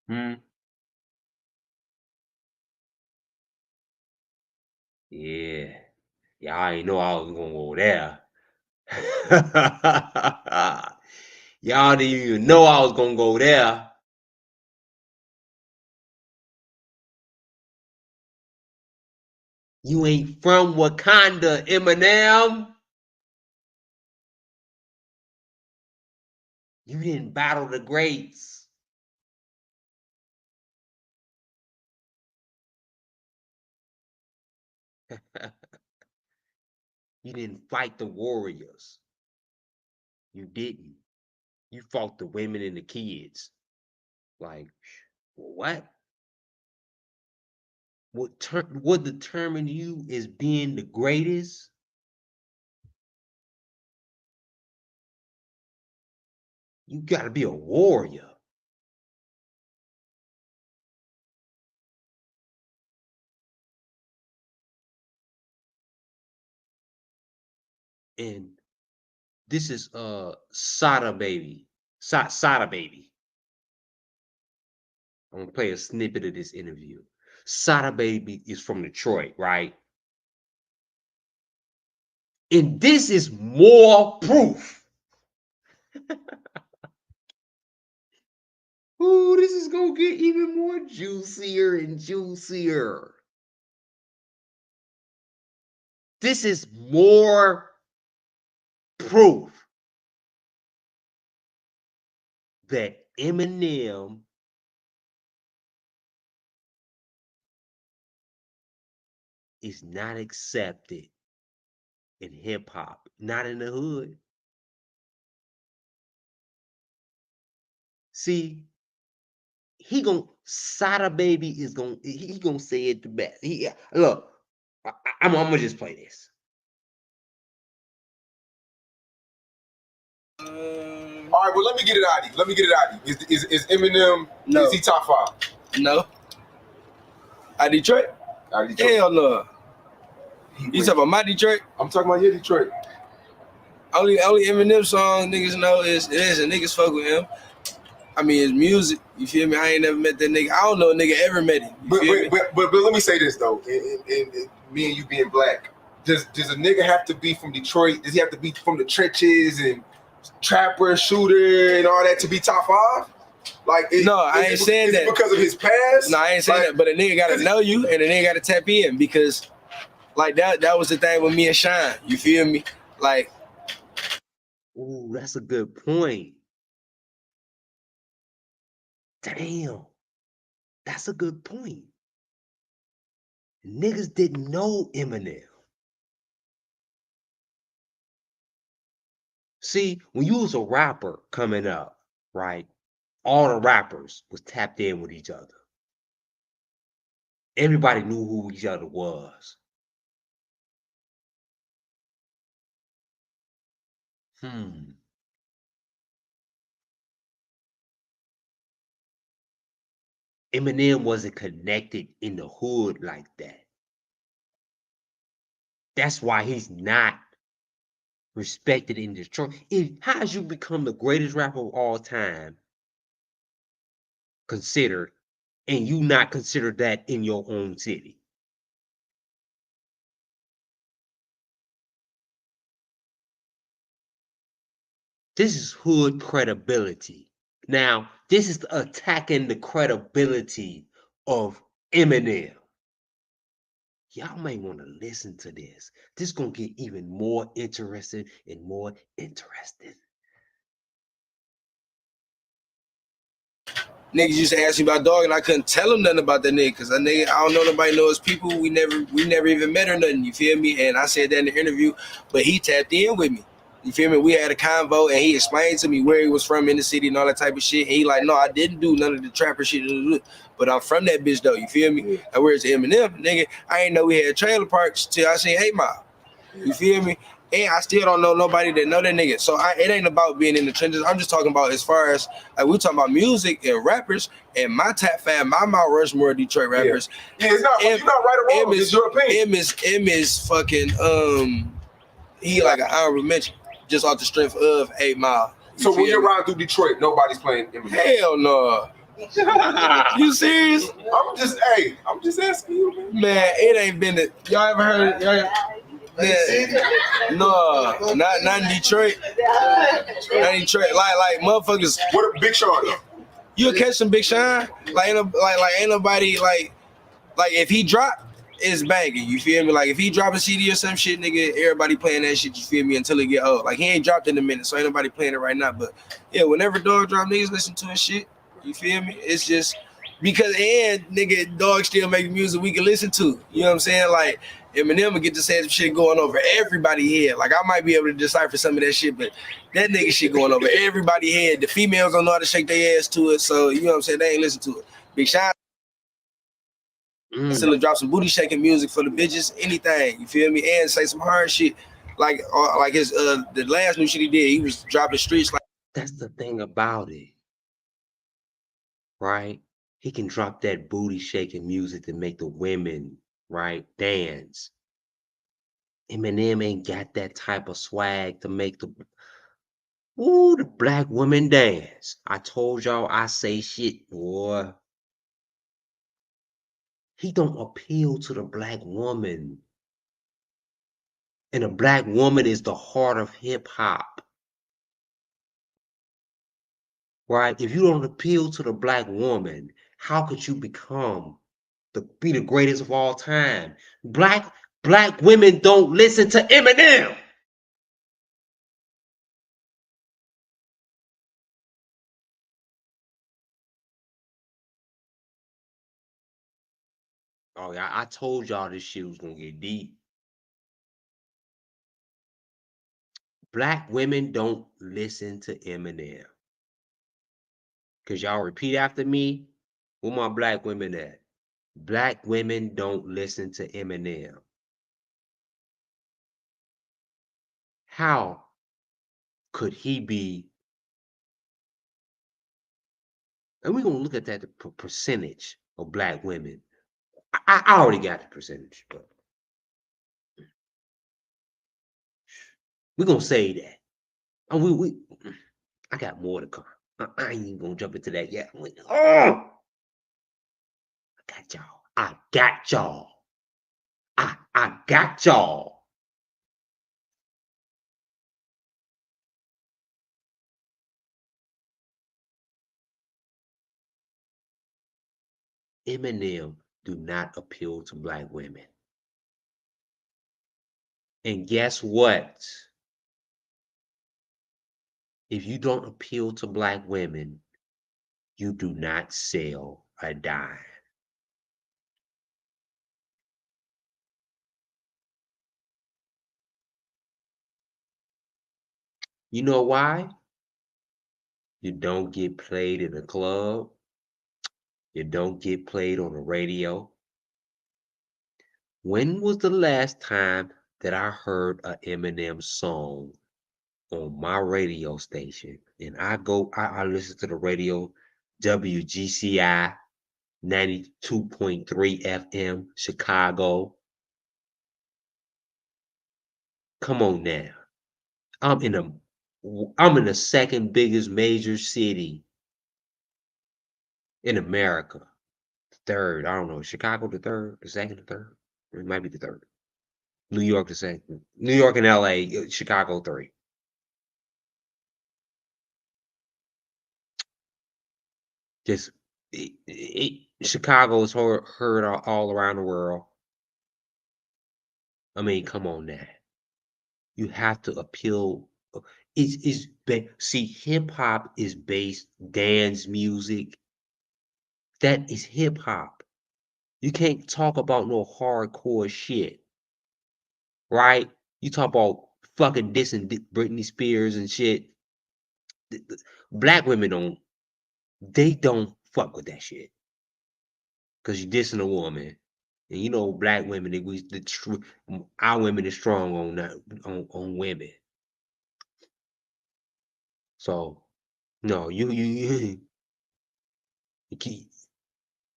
Hmm. Yeah. Y'all ain't know I was gonna go there. Y'all didn't even know I was gonna go there. You ain't from Wakanda, Eminem. You didn't battle the greats. You didn't fight the warriors. You didn't. You fought the women and the kids. Like, what? What determined you as being the greatest? You gotta be a warrior. And this is Sada Baby. Sada Baby. I'm gonna play a snippet of this interview. Sada Baby is from Detroit, right? And this is more proof. Ooh, this is gonna get even more juicier and juicier. This is more proof that Eminem is not accepted in hip hop, not in the hood. See, Sada Baby is he gonna say it the best. Look, I'm gonna just play this. All right, well, let me get it out of you. Let me get it out of you. Is Eminem, No. is he top 5? No. At Detroit? Out of Detroit? Hell no. You talking about my Detroit? I'm talking about your Detroit. Only Eminem song niggas know is and niggas fuck with him. I mean, his music, you feel me? I ain't never met that nigga. I don't know a nigga ever met him. But let me say this though, and me and you being black, does a nigga have to be from Detroit? Does he have to be from the trenches and trapper, shooter, and all that to be top 5? Like, no, I ain't saying that. Because of his past? No, I ain't saying that. But a nigga gotta know you, and a nigga gotta tap in because, like that was the thing with me and Shine. You feel me? Like, ooh, that's a good point. Damn, that's a good point. Niggas didn't know Eminem. See, when you was a rapper coming up, right? All the rappers was tapped in with each other. Everybody knew who each other was. Eminem wasn't connected in the hood like that. That's why he's not respected in Detroit. How has you become the greatest rapper of all time considered, and you not consider that in your own city? This is hood credibility. Now, this is attacking the credibility of Eminem. Y'all may want to listen to this. This is going to get even more interesting and more interesting. Niggas used to ask me about dog, and I couldn't tell them nothing about that nigga, because that nigga, I don't know nobody knows people. We never even met or nothing. You feel me? And I said that in the interview, but he tapped in with me. You feel me? We had a convo, and he explained to me where he was from in the city and all that type of shit. And he like, no, I didn't do none of the trapper shit, but I'm from that bitch though. You feel me? And where's Eminem, nigga? I ain't know we had trailer parks till I seen 8 Mile. You feel me? And I still don't know nobody that know that nigga. So it ain't about being in the trenches. I'm just talking about as far as like we talking about music and rappers and my top 5, my Mount Rushmore Detroit rappers. Yeah, it's not. You're not right or wrong. It's your opinion. M is fucking he like an honorable mention just off the strength of 8 Mile. So when you're riding through Detroit, nobody's playing Eminem. Hell no. You serious? I'm just asking you, man. It ain't been y'all ever heard it? No, not in Detroit. Not in Detroit. Like motherfuckers. What a Big Sean though? You'll catch some Big Sean. Like ain't nobody like if he drop, it's banging. You feel me? Like if he drop a CD or some shit, nigga, everybody playing that shit. You feel me? Until it get old. Like he ain't dropped in a minute, so ain't nobody playing it right now. But yeah, whenever dog drop, niggas listen to his shit. You feel me? It's just because nigga, dog still make music we can listen to. You know what I'm saying? Like Eminem will get to say some shit going over everybody's head. Like I might be able to decipher some of that shit, but that nigga shit going over everybody's head. The females don't know how to shake their ass to it, so you know what I'm saying? They ain't listen to it. Big Sean still drop some booty shaking music for the bitches, anything. You feel me? And say some hard shit. Like his the last new shit he did, he was dropping streets like. That's the thing about it, right? He can drop that booty shaking music to make the women, right, dance. Eminem ain't got that type of swag to make the black women dance. I told y'all I say shit, boy. He don't appeal to the black woman. And a black woman is the heart of hip hop. Right? If you don't appeal to the black woman, how could you be the greatest of all time? Black women don't listen to Eminem. Oh yeah, I told y'all this shit was gonna get deep. Black women don't listen to Eminem. Cause y'all repeat after me, where my black women at? Black women don't listen to Eminem. How could he be? And we're gonna look at that percentage of black women. I already got the percentage, but we're gonna say that. And I got more to come. I ain't even gonna jump into that yet. I got y'all. I got y'all. I got y'all. Eminem do not appeal to black women. And guess what? If you don't appeal to black women, you do not sell a dime. You know why? You don't get played in a club. You don't get played on the radio. When was the last time that I heard an Eminem song on my radio station? And I listen to the radio, WGCI 92.3 FM, Chicago. Come on now. I'm in the second biggest major city in America. Third, I don't know. Chicago the third, the second, the third. It might be the third. New York the second. New York and LA, Chicago 3. Just Chicago is heard all around the world. I mean, come on now. You have to appeal. See, hip hop is based dance music That is hip hop. You can't talk about no hardcore shit, right? You talk about fucking dissing Britney Spears and shit. Black women don't fuck with that shit. Cause you dissing a woman. And you know, black women, our women is strong on that on women. So no, you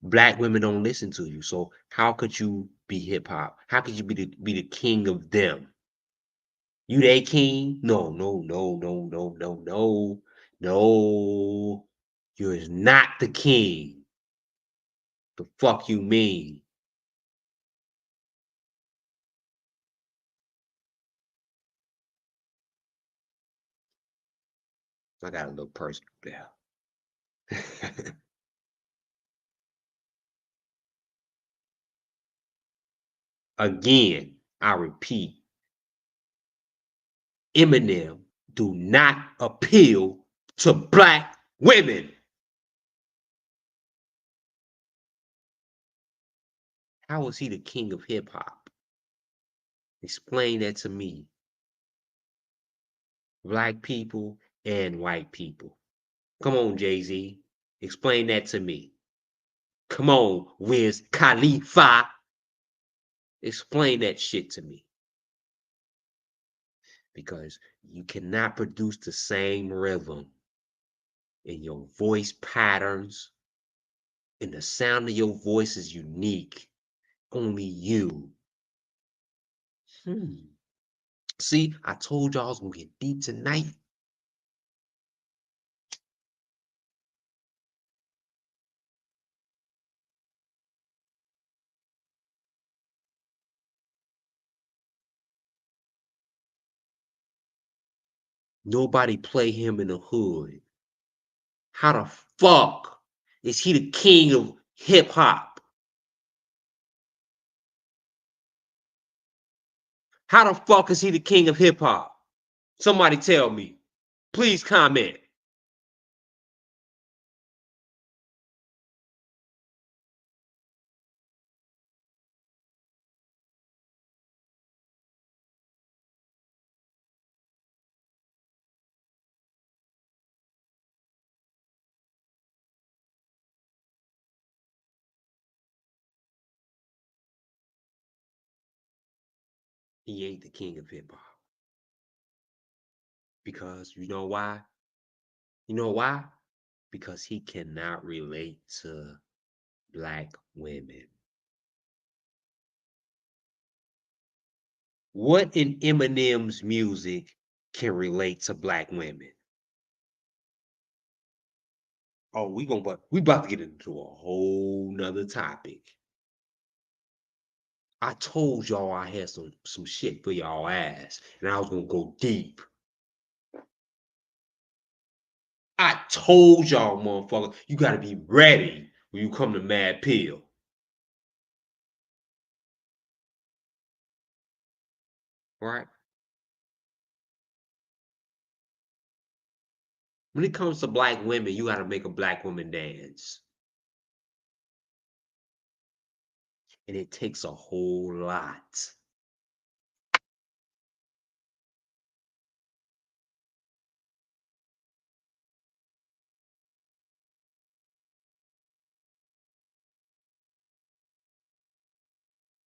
black women don't listen to you. So how could you be hip hop? How could you be the king of them? You they king? No, no, no, no, no, no, no, no. You're not the king. The fuck you mean? I got a little personal there. Again, I repeat, Eminem do not appeal to black women. How is he the king of hip hop? Explain that to me. Black people and white people. Come on, Jay-Z. Explain that to me. Come on, Wiz Khalifa. Explain that shit to me. Because you cannot produce the same rhythm in your voice patterns, and the sound of your voice is unique. Only you. See, I told y'all I was gonna get deep tonight. Nobody play him in the hood. How the fuck is he the king of hip hop? How the fuck is he the king of hip hop? Somebody tell me. Please comment. He ain't the king of hip hop. Because you know why? You know why? Because he cannot relate to black women. What in Eminem's music can relate to black women? Oh, we about to get into a whole nother topic. I told y'all I had some shit for y'all ass, and I was gonna go deep. I told y'all, motherfucker, you gotta be ready when you come to Mad Pill. Right? When it comes to black women, you gotta make a black woman dance. And it takes a whole lot.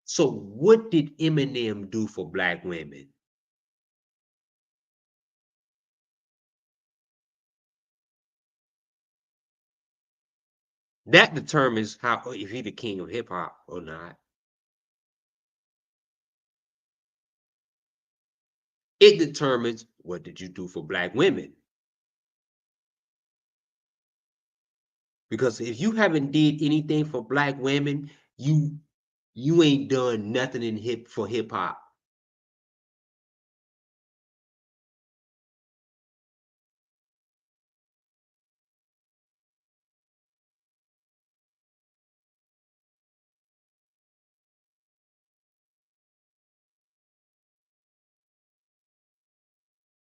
So what did Eminem do for black women? That determines if he the king of hip hop or not. It determines what did you do for black women. Because if you haven't did anything for black women, you ain't done nothing for hip hop.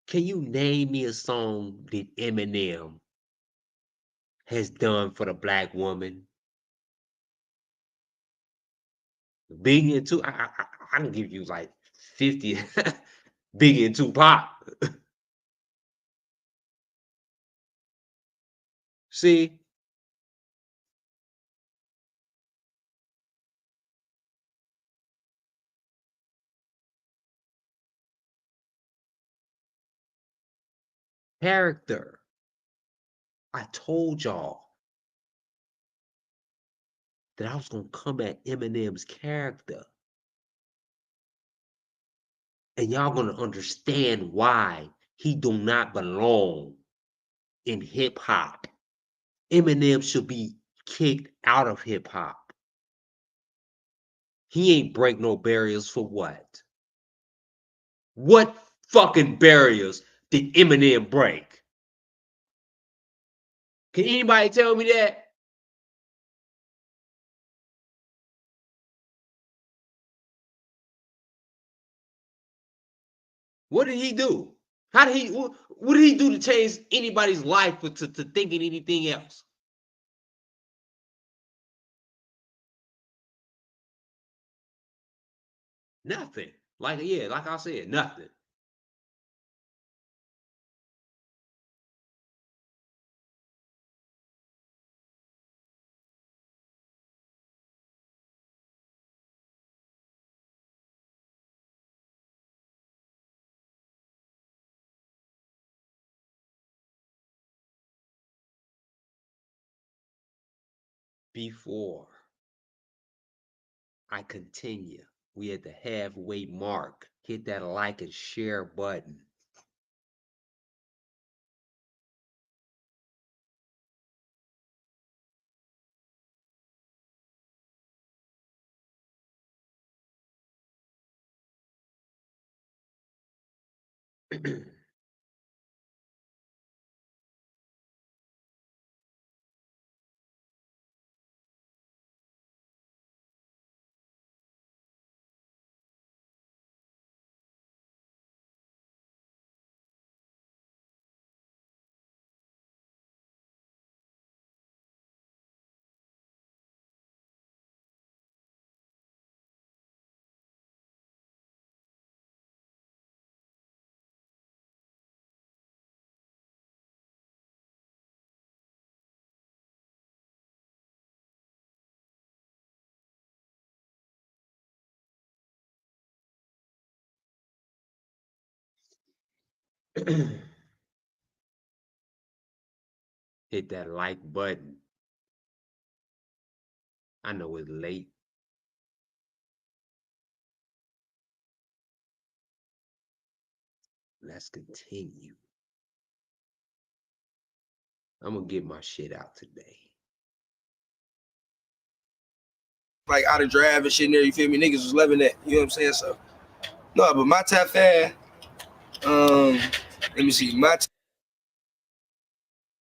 Can you name me a song that Eminem has done for the black woman? Biggie and Tupac, I can give you like 50 Biggie and Tupac. See? Character. I told y'all that I was gonna come at Eminem's character. And y'all gonna understand why he do not belong in hip hop. Eminem should be kicked out of hip hop. He ain't break no barriers for what? What fucking barriers did Eminem break? Can anybody tell me that? What did he do? How did he? What did he do to change anybody's life to thinking anything else? Nothing. Like I said, nothing. Before I continue, we at the halfway mark. Hit that like and share button. Hit that like button. I know it's late. Let's continue. I'm gonna get my shit out today. Like out of drive and shit in there, you feel me? Niggas was loving that. You know what I'm saying? So no, but my top 5, let me see.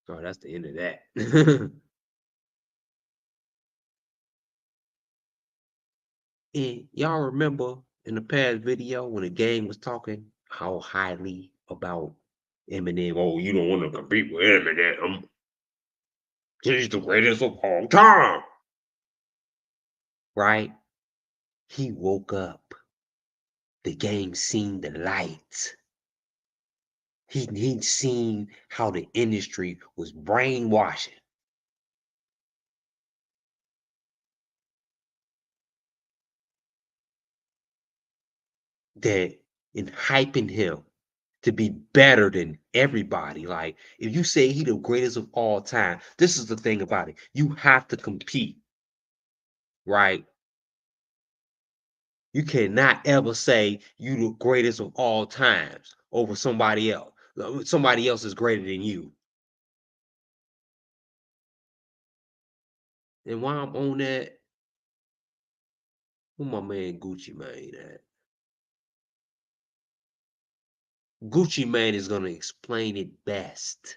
Oh, that's the end of that. And y'all remember in the past video when the gang was talking how highly about Eminem? Oh, you don't want to compete with Eminem. He's the greatest of all time. Right? He woke up. The gang seen the lights. He'd seen how the industry was brainwashing. That in hyping him to be better than everybody. Like, if you say he the greatest of all time, this is the thing about it. You have to compete, right? You cannot ever say you the greatest of all times over somebody else. Somebody else is greater than you. And while I'm on that, who my man Gucci Mane at? Gucci Mane is gonna explain it best.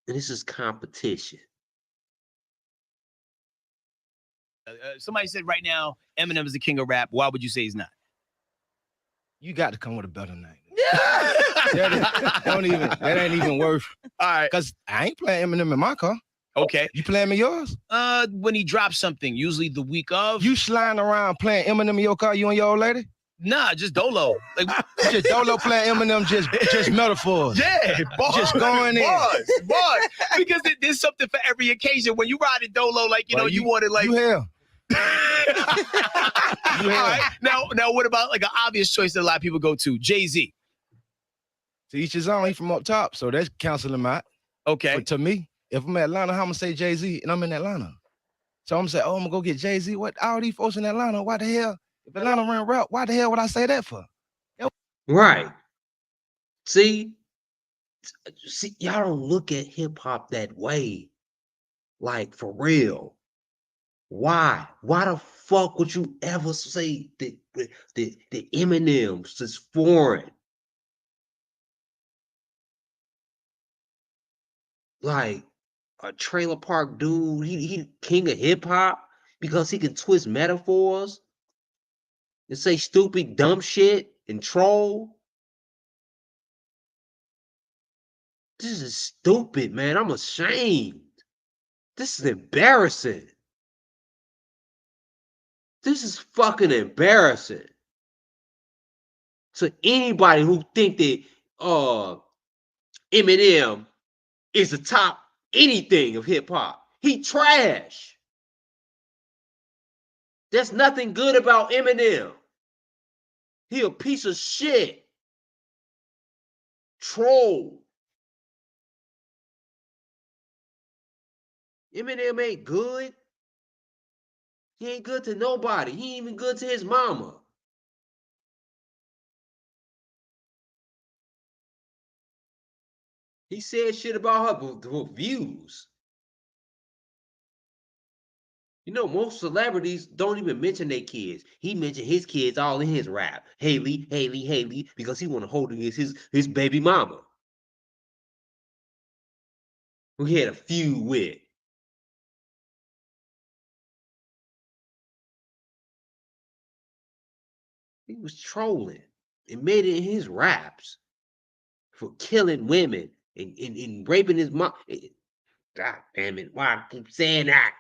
And this is competition. Somebody said right now, Eminem is the king of rap. Why would you say he's not? You got to come with a better name. that ain't even worth. All right. Because I ain't playing Eminem in my car. Okay. You playing me yours? When he drops something, usually the week of. You sliding around playing Eminem in your car, you and your old lady? Nah, just Dolo. Like just Dolo playing Eminem, just metaphors. Yeah, bars, just going in. Bars. Because there's something for every occasion. When you ride a Dolo, like you know, you want it like you here. All right. Now, what about like an obvious choice that a lot of people go to? Jay-Z. To each his own. He from up top, so that's canceling him out. Okay. But to me, if I'm at Atlanta, how I'm gonna say Jay-Z, and I'm in Atlanta. So I'm gonna say, oh, I'm gonna go get Jay-Z. What all these folks in Atlanta? Why the hell? If Atlanta ran rap, why the hell would I say that for? Right. See, y'all don't look at hip hop that way. Like for real. Why? Why the fuck would you ever say that the Eminem's is foreign? Like a trailer park dude, he king of hip hop because he can twist metaphors and say stupid, dumb shit and troll. This is stupid, man. I'm ashamed. This is embarrassing. This is fucking embarrassing. So anybody who think that Eminem is the top anything of hip hop, he trash. There's nothing good about Eminem. He a piece of shit. Troll. Eminem ain't good. He ain't good to nobody. He ain't even good to his mama. He said shit about her views. You know, most celebrities don't even mention their kids. He mentioned his kids all in his rap. Haley, Haley, Haley, because he want to hold against his baby mama, who he had a feud with. He was trolling and made it in his raps for killing women and raping his mom. God damn it, why I keep saying that?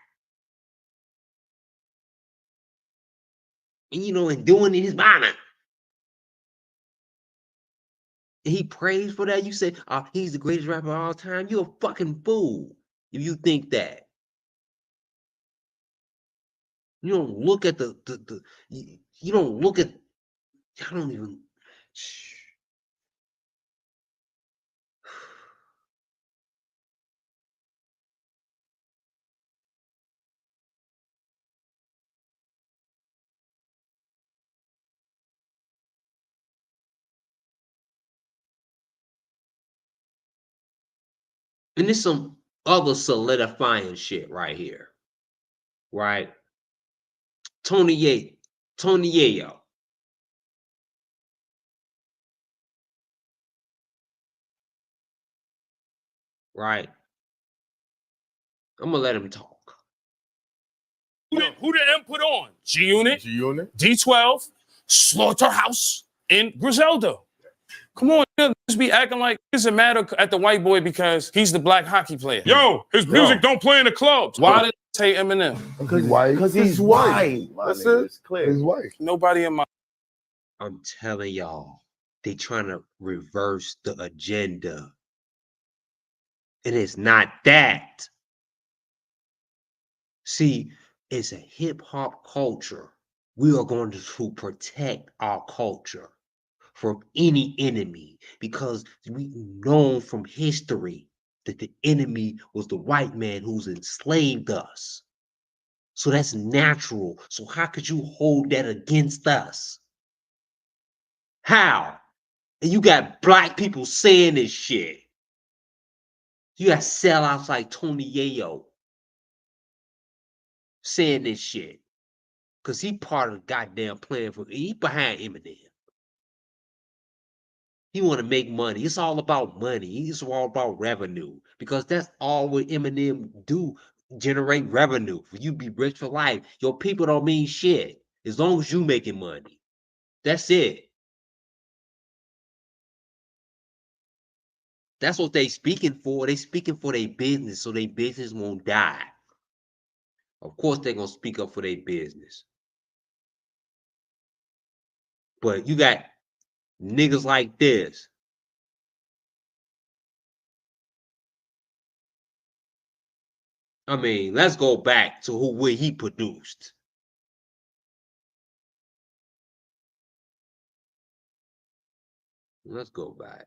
And you know, and doing it his mama. And he prays for that. You say, oh, he's the greatest rapper of all time. You're a fucking fool if you think that. You don't look at you don't look at, I don't even. And there's some other solidifying shit right here. Right? Tony Yayo. Right? I'm gonna let him talk. Who did M put on? G-Unit, D12, Slaughterhouse, and Griselda. Come on, just be acting like it doesn't matter at the white boy because he's the black hockey player. Yo, his music don't play in the clubs. Why did they say Eminem? Because he's white. That's it. It's clear. He's white. Nobody in my. I'm telling y'all, they trying to reverse the agenda. And it's not that. See, it's a hip hop culture. We are going to protect our culture from any enemy because we know from history that the enemy was the white man who's enslaved us. So that's natural. So how could you hold that against us? How? And you got black people saying this shit. You got sellouts like Tony Yayo saying this shit. Cause he part of the goddamn plan he behind Eminem. He want to make money. It's all about money. It's all about revenue. Because that's all what Eminem do, generate revenue. For you be rich for life. Your people don't mean shit. As long as you making money. That's it. That's what they speaking for. They speaking for their business, so their business won't die. Of course, they're gonna speak up for their business. But you got niggas like this. I mean, let's go back to where he produced. Let's go back.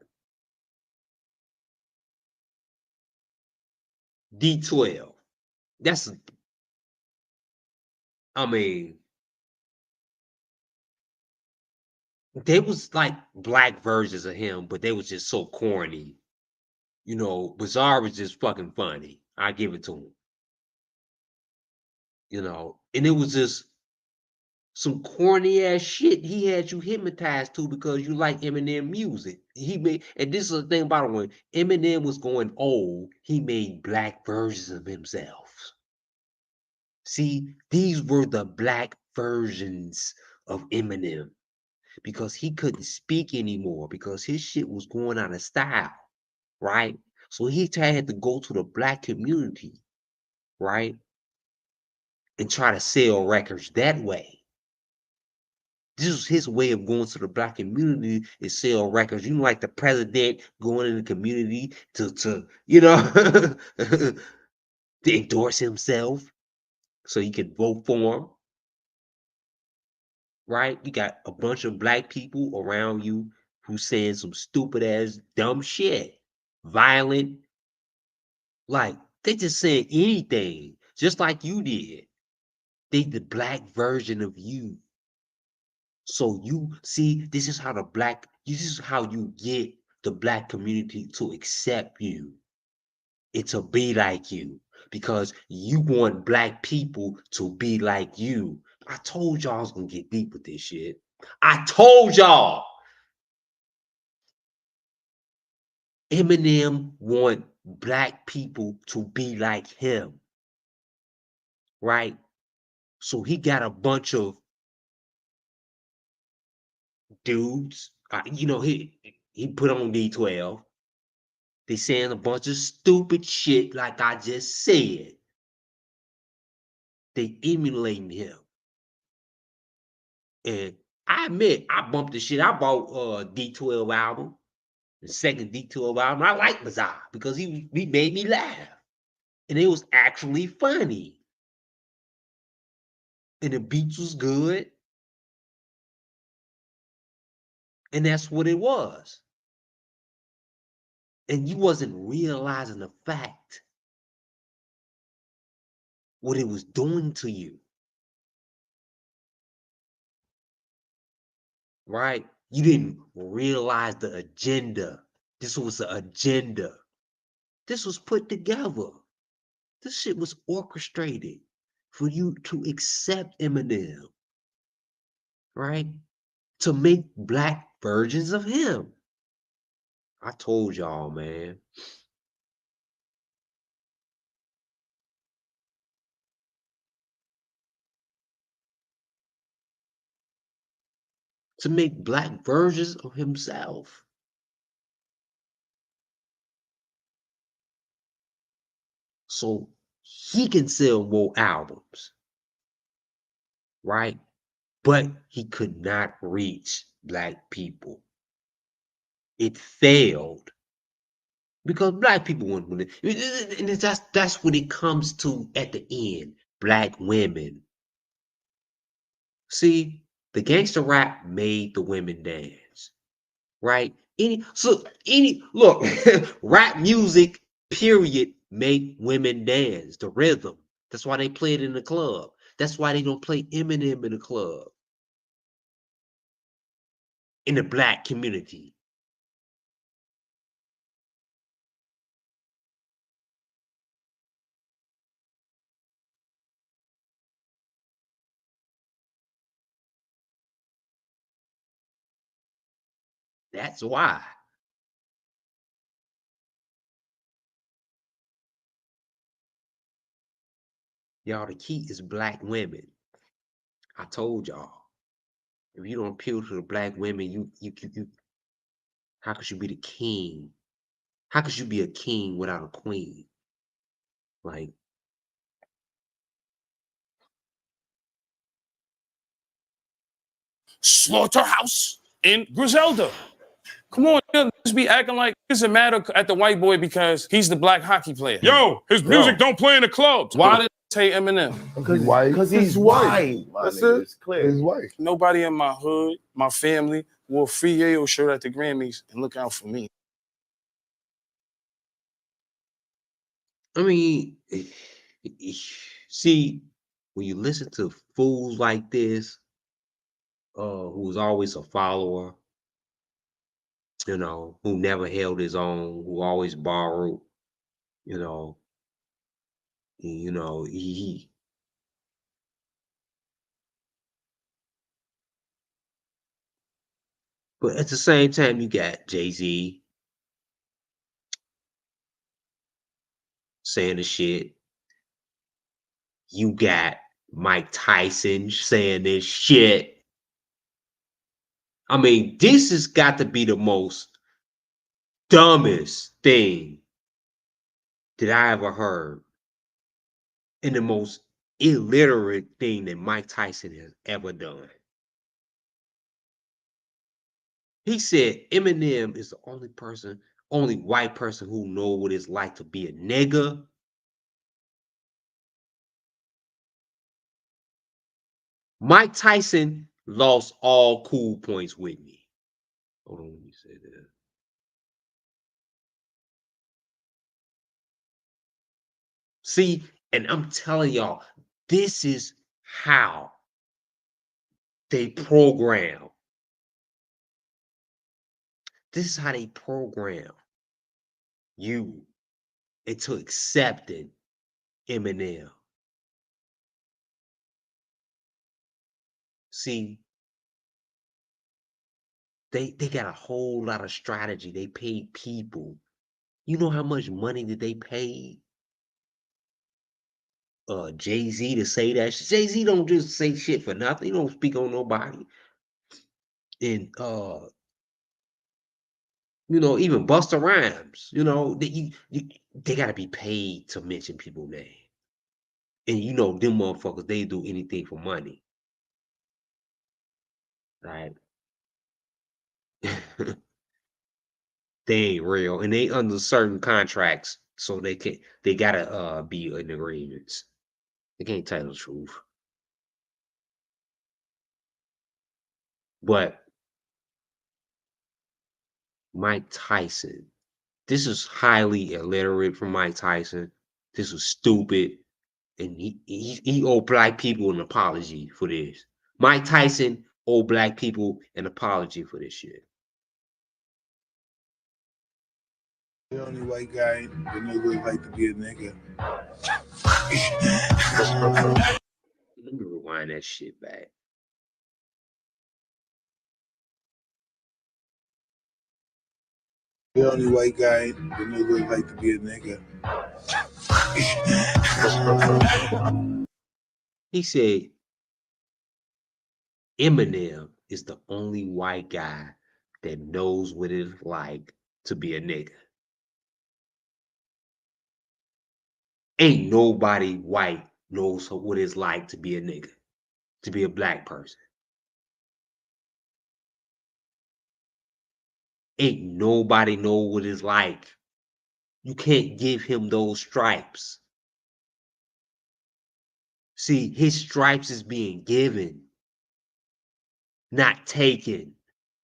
D12. That's, I mean, they was like black versions of him, but they was just so corny. You know, Bizarre was just fucking funny. I give it to him. You know, and it was just some corny ass shit he had you hypnotized to because you like Eminem music. He made, and this is the thing about it, when Eminem was going old, he made black versions of himself. See, these were the black versions of Eminem because he couldn't speak anymore because his shit was going out of style, right? So he had to go to the black community, right? And try to sell records that way. This was his way of going to the black community and sell records. You know, like the president going in the community to you know, to endorse himself so you can vote for him. Right? You got a bunch of black people around you who saying some stupid ass dumb shit, violent, like they just saying anything, just like you did. They the black version of you. So you see, this is how this is how you get the black community to accept you. It's to be like you because you want black people to be like you. I told y'all I was gonna get deep with this shit. I told y'all. Eminem want black people to be like him, right? So he got a bunch of dudes. You know, he put on D12. They saying a bunch of stupid shit, like I just said. They emulating him, and I admit I bumped the shit. I bought D12 album, the second D12 album. I like Bizarre because he made me laugh, and it was actually funny, and the beats was good. And that's what it was. And you wasn't realizing the fact what it was doing to you. Right? You didn't realize the agenda. This was the agenda. This was put together. This shit was orchestrated for you to accept Eminem. Right? To make black versions of him. I told y'all, man. To make black versions of himself. So he can sell more albums, right? But he could not reach black people. It failed because black people want it. And that's what it comes to at the end. Black women. See, the gangster rap made the women dance, right? Any look, rap music, period, make women dance. The rhythm. That's why they play it in the club. That's why they don't play Eminem in the club. In the black community. That's why. Y'all, the key is black women. I told y'all. If you don't appeal to the black women, you how could you be the king? How could you be a king without a queen? Like, Slaughterhouse in Griselda. Come on, just be acting like it doesn't matter at the white boy because he's the black hockey player. Yo, his music don't play in the clubs. Why did they say Eminem? Because he's white. That's it. It's clear. He's white. Nobody in my hood, my family, wore a Free Yayo shirt at the Grammys and look out for me. I mean, see, when you listen to fools like this, who's always a follower, who never held his own, who always borrowed, you know, he but at the same time, you got Jay-Z saying the shit. You got Mike Tyson saying this shit. I mean, this has got to be the most dumbest thing that I ever heard, and the most illiterate thing that Mike Tyson has ever done. He said Eminem is the only white person who know what it's like to be a nigga. Mike Tyson lost all cool points with me. Hold on, let me say that. See, and I'm telling y'all, this is how they program. This is how they program you into accepting Eminem. See, they got a whole lot of strategy. They paid people. You know how much money did they pay Jay-Z to say that? Jay-Z don't just say shit for nothing. He don't speak on nobody. And even Busta Rhymes, they gotta be paid to mention people's name. And them motherfuckers, they do anything for money. Right? They ain't real. And they under certain contracts, so they gotta be in agreements. They can't tell the truth. But Mike Tyson, this is highly illiterate from Mike Tyson. This was stupid. And he owe black people an apology for this. Mike Tyson owe black people an apology for this shit. The only white guy that knew what it's like to be a nigga. Let me rewind that shit back. The only white guy that knew what it's like to be a nigga. He said Eminem is the only white guy that knows what it's like to be a nigga. Ain't nobody white knows what it's like to be a nigga, to be a black person. Ain't nobody know what it's like. You can't give him those stripes. See, his stripes is being given, not taken.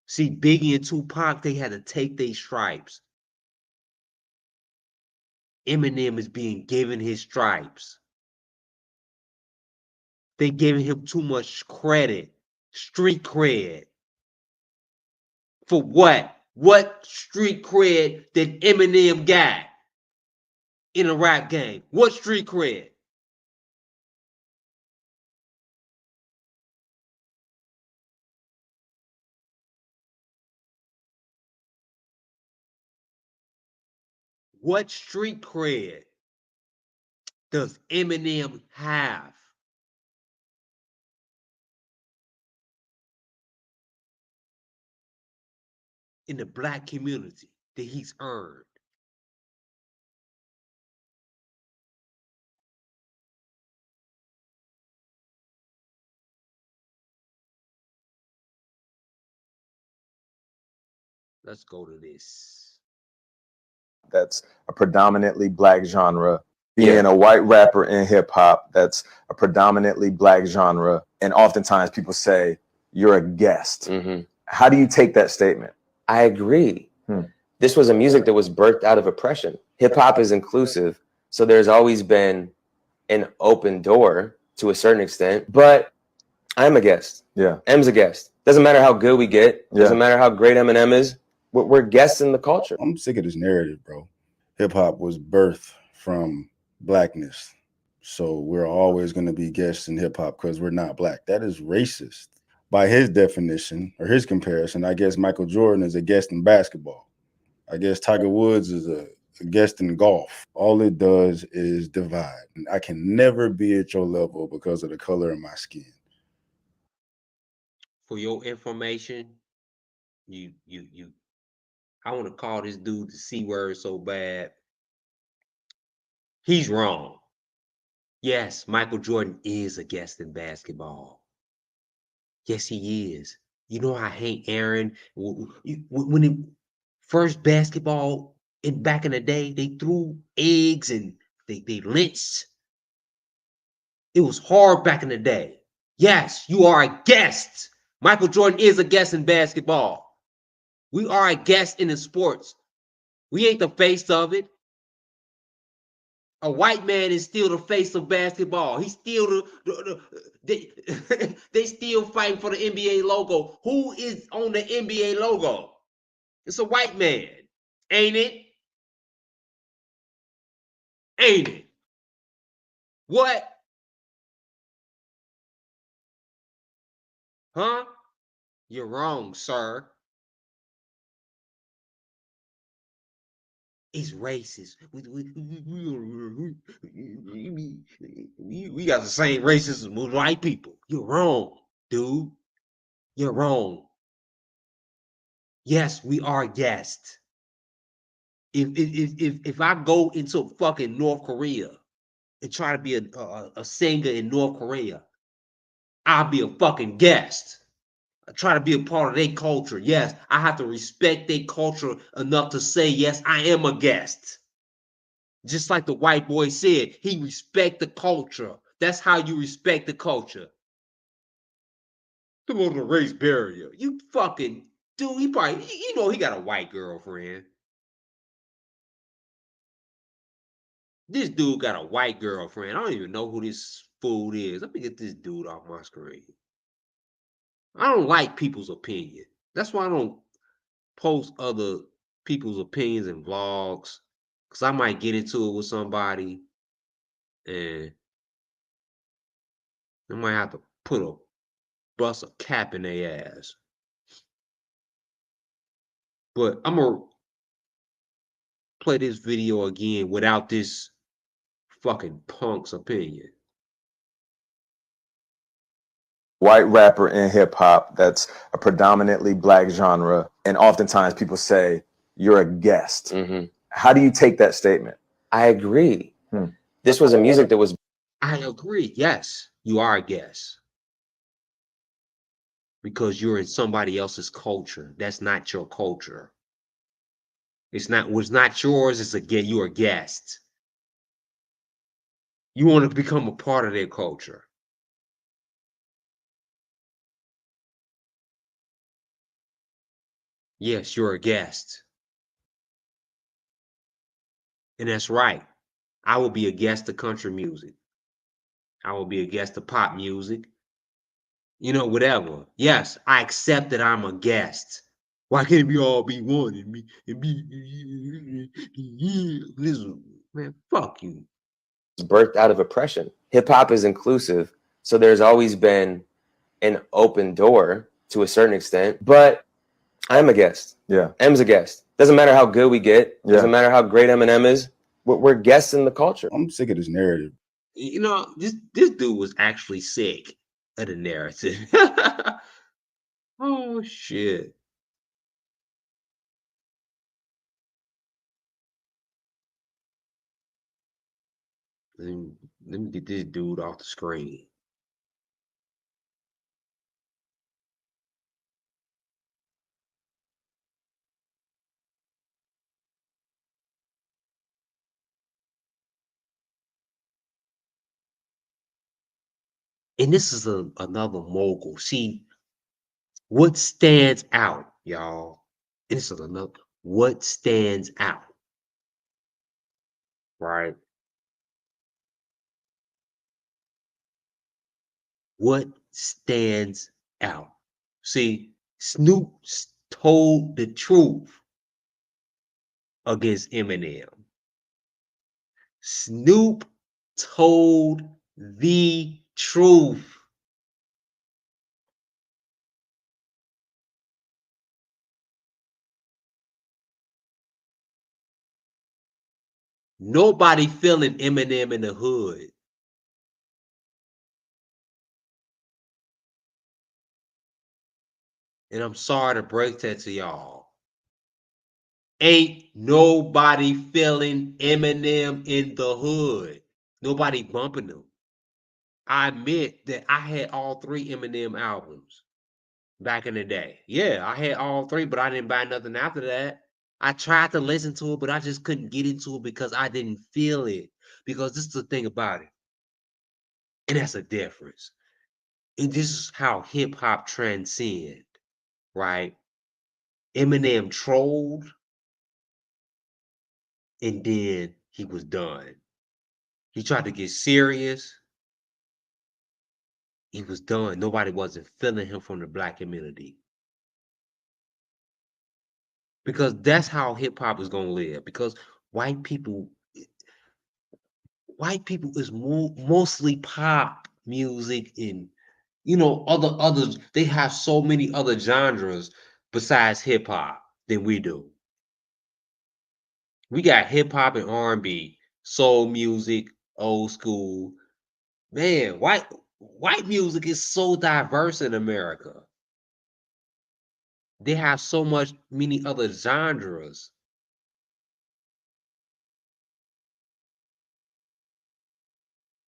See, Biggie and Tupac, they had to take their stripes. Eminem is being given his stripes. They giving him too much credit, street cred. For what? What street cred did Eminem got in a rap game? What street cred? What street cred does Eminem have? In the black community that he's earned? Let's go to this. That's a predominantly black genre. Being a white rapper in hip hop, that's a predominantly black genre. And oftentimes people say, you're a guest. How do you take that statement? I agree. This was a music that was birthed out of oppression. Hip hop is inclusive, so there's always been an open door to a certain extent, but I'm a guest. Yeah. M's a guest. Doesn't matter how good we get. Doesn't matter how great Eminem is. We're guests in the culture. I'm sick of this narrative, bro. Hip hop was birthed from blackness. So we're always going to be guests in hip hop because we're not black. That is racist. By his definition or his comparison, I guess Michael Jordan is a guest in basketball. I guess Tiger Woods is a guest in golf. All it does is divide. And I can never be at your level because of the color of my skin. For your information, I want to call this dude the C word so bad. He's wrong. Yes, Michael Jordan is a guest in basketball. Yes, he is. You know, I hate Aaron. When it first basketball back in the day, they threw eggs and they lynched. It was hard back in the day. Yes, you are a guest. Michael Jordan is a guest in basketball. We are a guest in the sports. We ain't the face of it. A white man is still the face of basketball. He's still they still fighting for the NBA logo. Who is on the NBA logo? It's a white man, ain't it? Ain't it? What? Huh? You're wrong, sir. It's racist. We got the same racism with white people. You're wrong, dude. You're wrong. Yes, we are guests. If I go into fucking North Korea and try to be a singer in North Korea, I'll be a fucking guest. I try to be a part of their culture. Yes, I have to respect their culture enough to say, yes, I am a guest. Just like the white boy said, he respect the culture. That's how you respect the culture. Come on, the race barrier. You fucking dude, he probably, you know, he got a white girlfriend. This dude got a white girlfriend. I don't even know who this fool is. Let me get this dude off my screen. I don't like people's opinion. That's why I don't post other people's opinions in vlogs. Because I might get into it with somebody and I might have to bust a cap in their ass. But I'm going to play this video again without this fucking punk's opinion. White rapper in hip hop, that's a predominantly black genre. And oftentimes people say, you're a guest. How do you take that statement? I agree. This was a music that was. I agree. Yes, you are a guest. Because you're in somebody else's culture. That's not your culture. It's not what's not yours, it's you're a guest. You want to become a part of their culture. Yes, you're a guest. And that's right. I will be a guest of country music. I will be a guest of pop music. You know, whatever. Yes, I accept that I'm a guest. Why can't we all be one and be listen, man, fuck you. It's birthed out of oppression. Hip hop is inclusive, so there's always been an open door to a certain extent, but I'm a guest. Yeah. M's a guest. Doesn't matter how good we get. Doesn't matter how great Eminem is. We're guests in the culture. I'm sick of this narrative. You know, this dude was actually sick of the narrative. Oh shit. Let me get this dude off the screen. And this is another mogul. See, what stands out, y'all? And this is another, what stands out, right? What stands out? See, Snoop told the truth against Eminem. Snoop told the truth. Nobody feeling Eminem in the hood. And I'm sorry to break that to y'all. Ain't nobody feeling Eminem in the hood. Nobody bumping them. I admit that I had all 3 Eminem albums back in the day. Yeah, I had all 3, but I didn't buy nothing after that. I tried to listen to it, but I just couldn't get into it because I didn't feel it. Because this is the thing about it. And that's a difference. And this is how hip hop transcend, right? Eminem trolled and then he was done. He tried to get serious. He was done. Nobody wasn't feeling him from the black community. Because that's how hip hop is gonna live. Because white people is mostly pop music and others. They have so many other genres besides hip hop than we do. We got hip hop and R&B, soul music, old school. Man, white music is so diverse in America. They have so many other genres.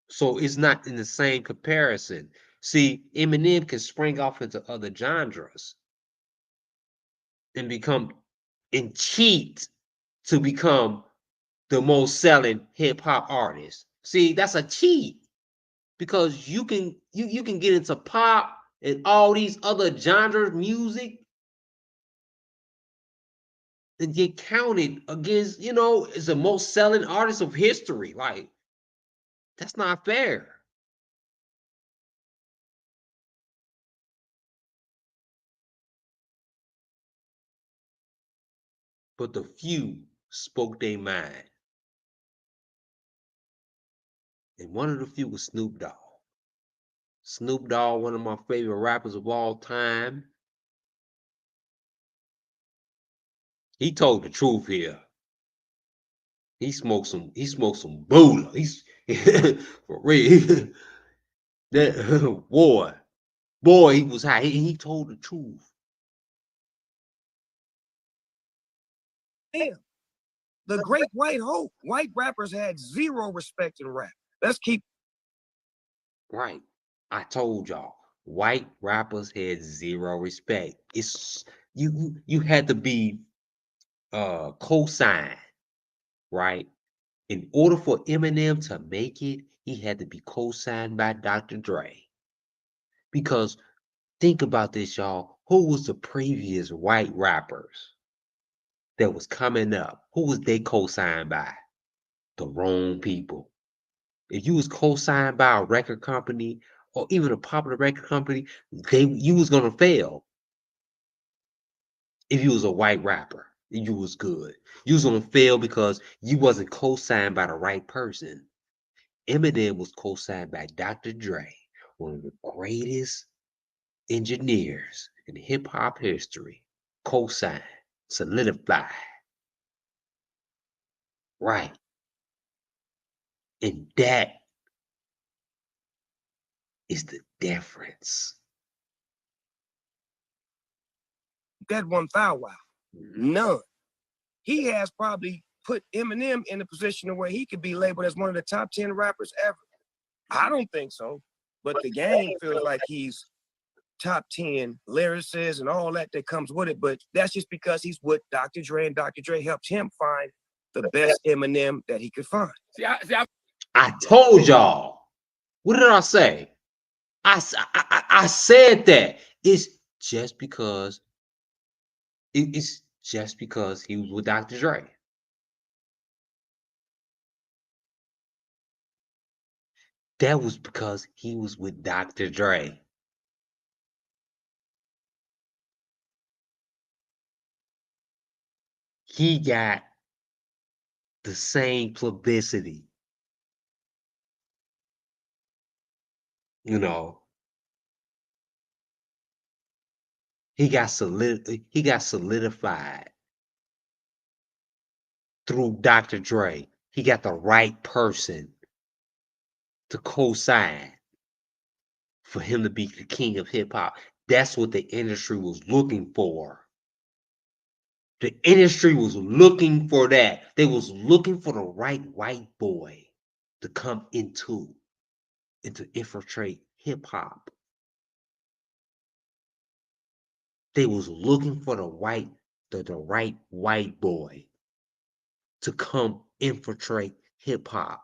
So it's not in the same comparison. See, Eminem can spring off into other genres and cheat to become the most selling hip hop artist. See, that's a cheat because you can get into pop and all these other genres music and get counted against, as the most selling artist of history. Like, that's not fair. But the few spoke their mind. And one of the few was Snoop Dogg. Snoop Dogg, one of my favorite rappers of all time. He told the truth here. He smoked some Buddha. He's for real. That boy, he was high. He told the truth. Damn. The great white hope. White rappers had zero respect in rap. Let's keep Right. I told y'all, white rappers had zero respect. It's you had to be co-signed, right? In order for Eminem to make it, he had to be co-signed by Dr. Dre. Because think about this, y'all. Who was the previous white rappers that was coming up? Who was they co-signed by? The wrong people. If you was co-signed by a record company or even a popular record company, you was gonna fail. If you was a white rapper, you was good. You was gonna fail because you wasn't co-signed by the right person. Eminem was co-signed by Dr. Dre, one of the greatest engineers in hip hop history. Co-signed, solidified. Right. And that is the difference. that one Bow Wow. None. He has probably put Eminem in a position where he could be labeled as one of the top 10 rappers ever. I don't think so. But the game feels like he's top 10 lyricists and all that comes with it. But that's just because he's with Dr. Dre, and Dr. Dre helped him find the best Eminem that he could find. I told y'all. What did I say? I said that. It's just because it's just because he was with Dr. Dre. That was because he was with Dr. Dre. He got the same publicity. You know, he got solidified through Dr. Dre. He got the right person to co-sign for him to be the king of hip hop. That's what the industry was looking for. The industry was looking for that. They was looking for the right white boy to come into and to infiltrate hip hop. They was looking for the right white boy to come infiltrate hip hop.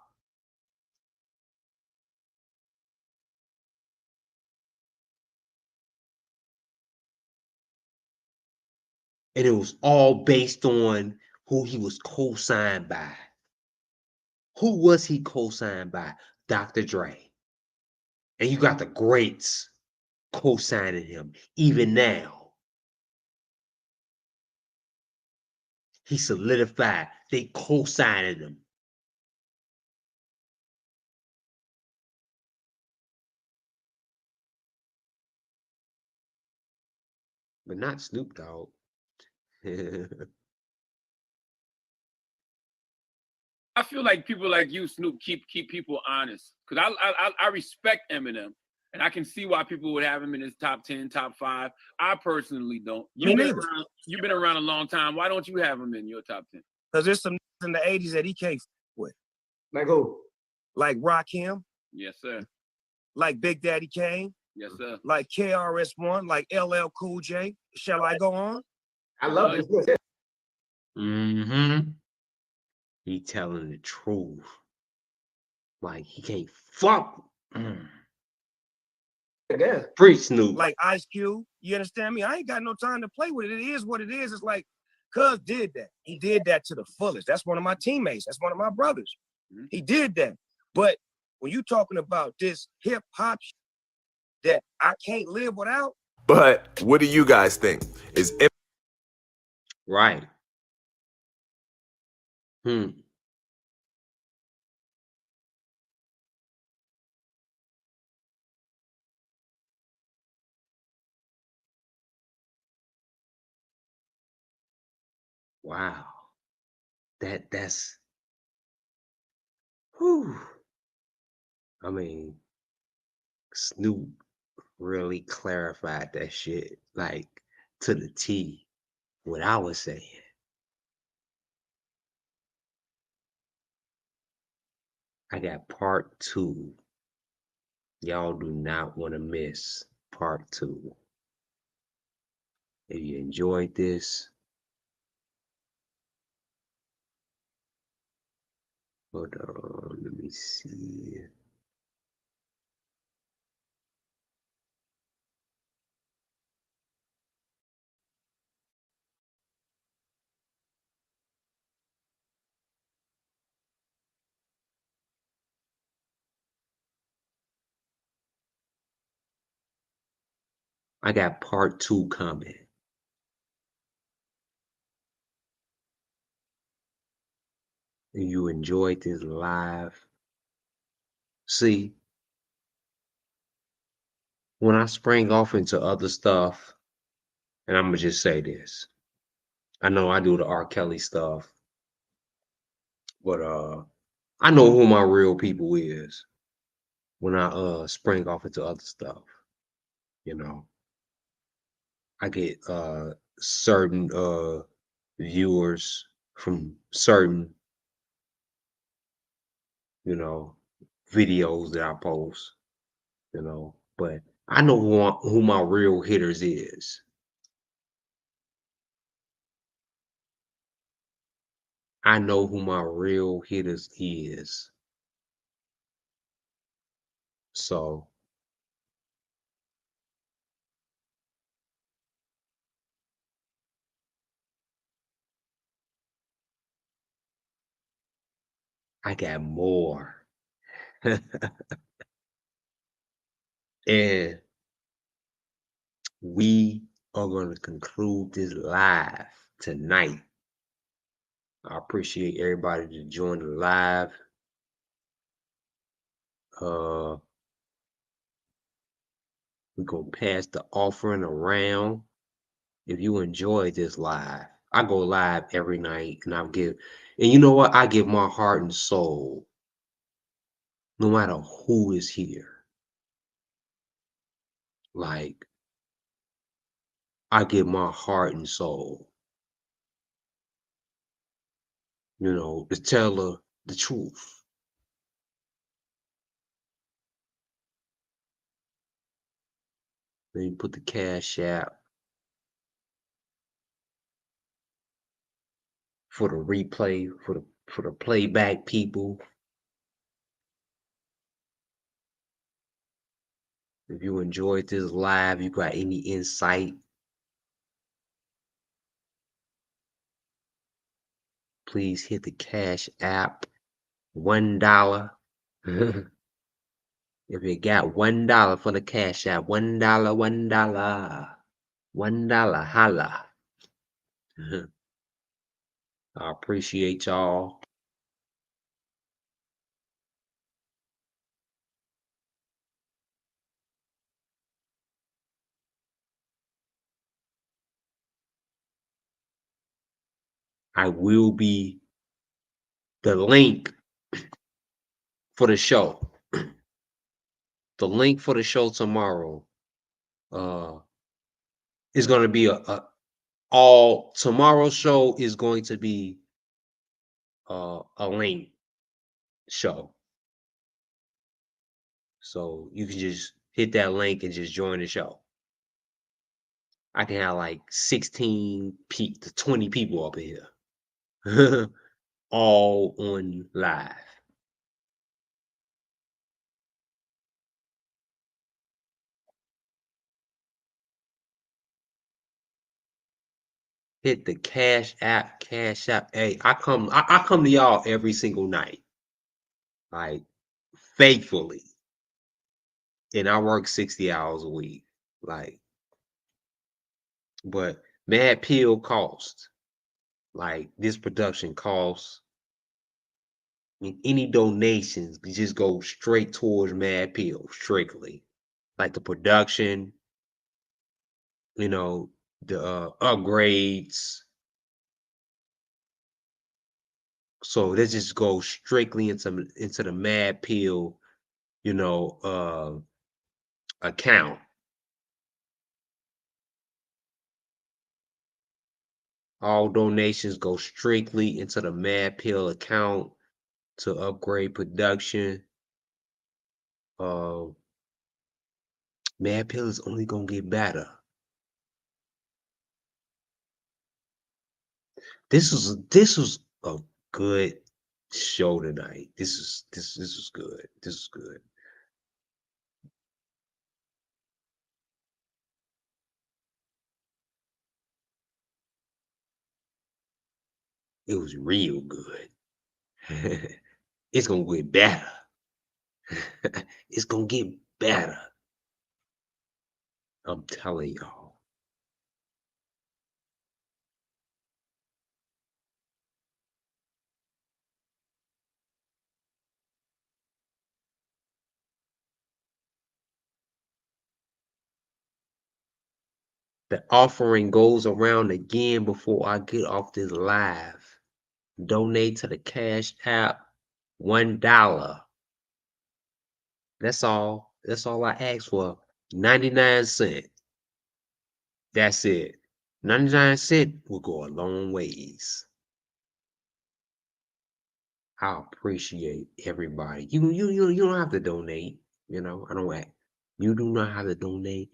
And it was all based on who he was co-signed by. Who was he co-signed by? Dr. Dre. And you got the greats co-signing him even now. He solidified. They co-signed him. But not Snoop Dogg. I feel like people like you, Snoop, keep people honest. Cause I respect Eminem, and I can see why people would have him in his top 10, top 5. I personally don't. You've been around a long time. Why don't you have him in your top 10? Because there's some in the 80s that he can't with. Like who? Like Rakim. Yes, sir. Like Big Daddy Kane. Yes, sir. Like KRS-One. Like LL Cool J. Shall I go on? I love this. Mm-hmm. He telling the truth. Like he can't fuck. Again. Preach, Snoop. Like Ice Cube. You understand me? I ain't got no time to play with it. It is what it is. It's like, Cuz did that. He did that to the fullest. That's one of my teammates. That's one of my brothers. Mm-hmm. He did that. But when you talking about this hip hop that I can't live without. But what do you guys think? Is right? Wow. That's whew. I mean, Snoop really clarified that shit like to the T. What I was saying. I got part 2. Y'all do not want to miss part 2. If you enjoyed this, hold on, let me see. I got part 2 coming. And you enjoyed this live. See, when I sprang off into other stuff, and I'm gonna just say this. I know I do the R. Kelly stuff, but I know who my real people is when I spring off into other stuff. You know, I get certain viewers from certain, you know, videos that I post, you know, but I know who my real hitters is. I know who my real hitters is. So I got more. And we are going to conclude this live tonight. I appreciate everybody to join the live. We're going to pass the offering around. If you enjoyed this live, I go live every night and and you know what? I give my heart and soul no matter who is here. Like, I give my heart and soul, to tell the truth. Then you put the Cash App for the replay, for the playback people. If you enjoyed this live, you got any insight, please hit the Cash App. $1. If you got $1 for the Cash App, $1, $1, $1, holla. I appreciate y'all. I will be the link for the show. The link for the show tomorrow is going to be all tomorrow's show is going to be a link show. So you can just hit that link and just join the show. I can have like 16 to 20 people up in here. All on live. Hit the Cash App. Hey, I come to y'all every single night. Like faithfully. And I work 60 hours a week. Like, but Mad Pill costs. Like this production costs. I mean, any donations just go straight towards Mad Pill, strictly. Like the production, the upgrades. So this just goes strictly into the Mad Pill, account. All donations go strictly into the Mad Pill account to upgrade production. Mad Pill is only gonna get better. This was a good show tonight. This was good. This was good. It was real good. It's gonna get better. It's gonna get better. I'm telling y'all. The offering goes around again before I get off this live. Donate to the Cash App, $1. That's all. That's all I ask for. 99 cents. That's it. 99 cents will go a long ways. I appreciate everybody. You don't have to donate. I don't act. You do not have to donate.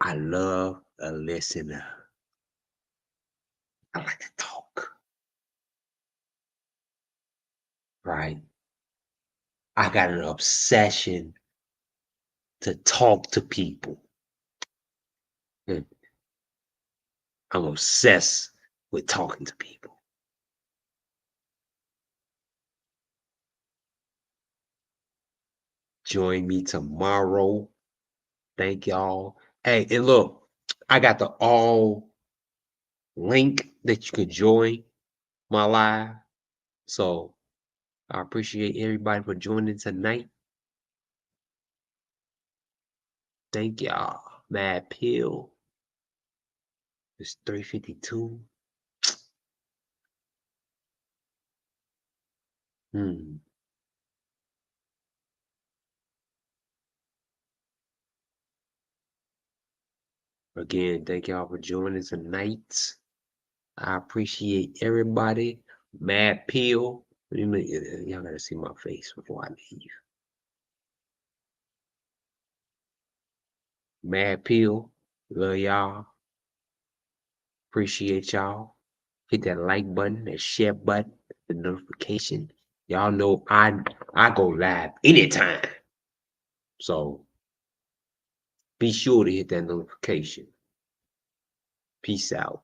I love a listener. I like to talk. Right? I got an obsession to talk to people. I'm obsessed with talking to people. Join me tomorrow. Thank y'all. Hey, and look, I got the all link that you can join my live. So I appreciate everybody for joining tonight. Thank y'all. Mad Pill. It's 3:52. Again, thank y'all for joining tonight. I appreciate everybody. Mad Pill. Y'all gotta see my face before I leave. Mad Pill. Love y'all. Appreciate y'all. Hit that like button, that share button, the notification. Y'all know I go live anytime. So be sure to hit that notification. Peace out.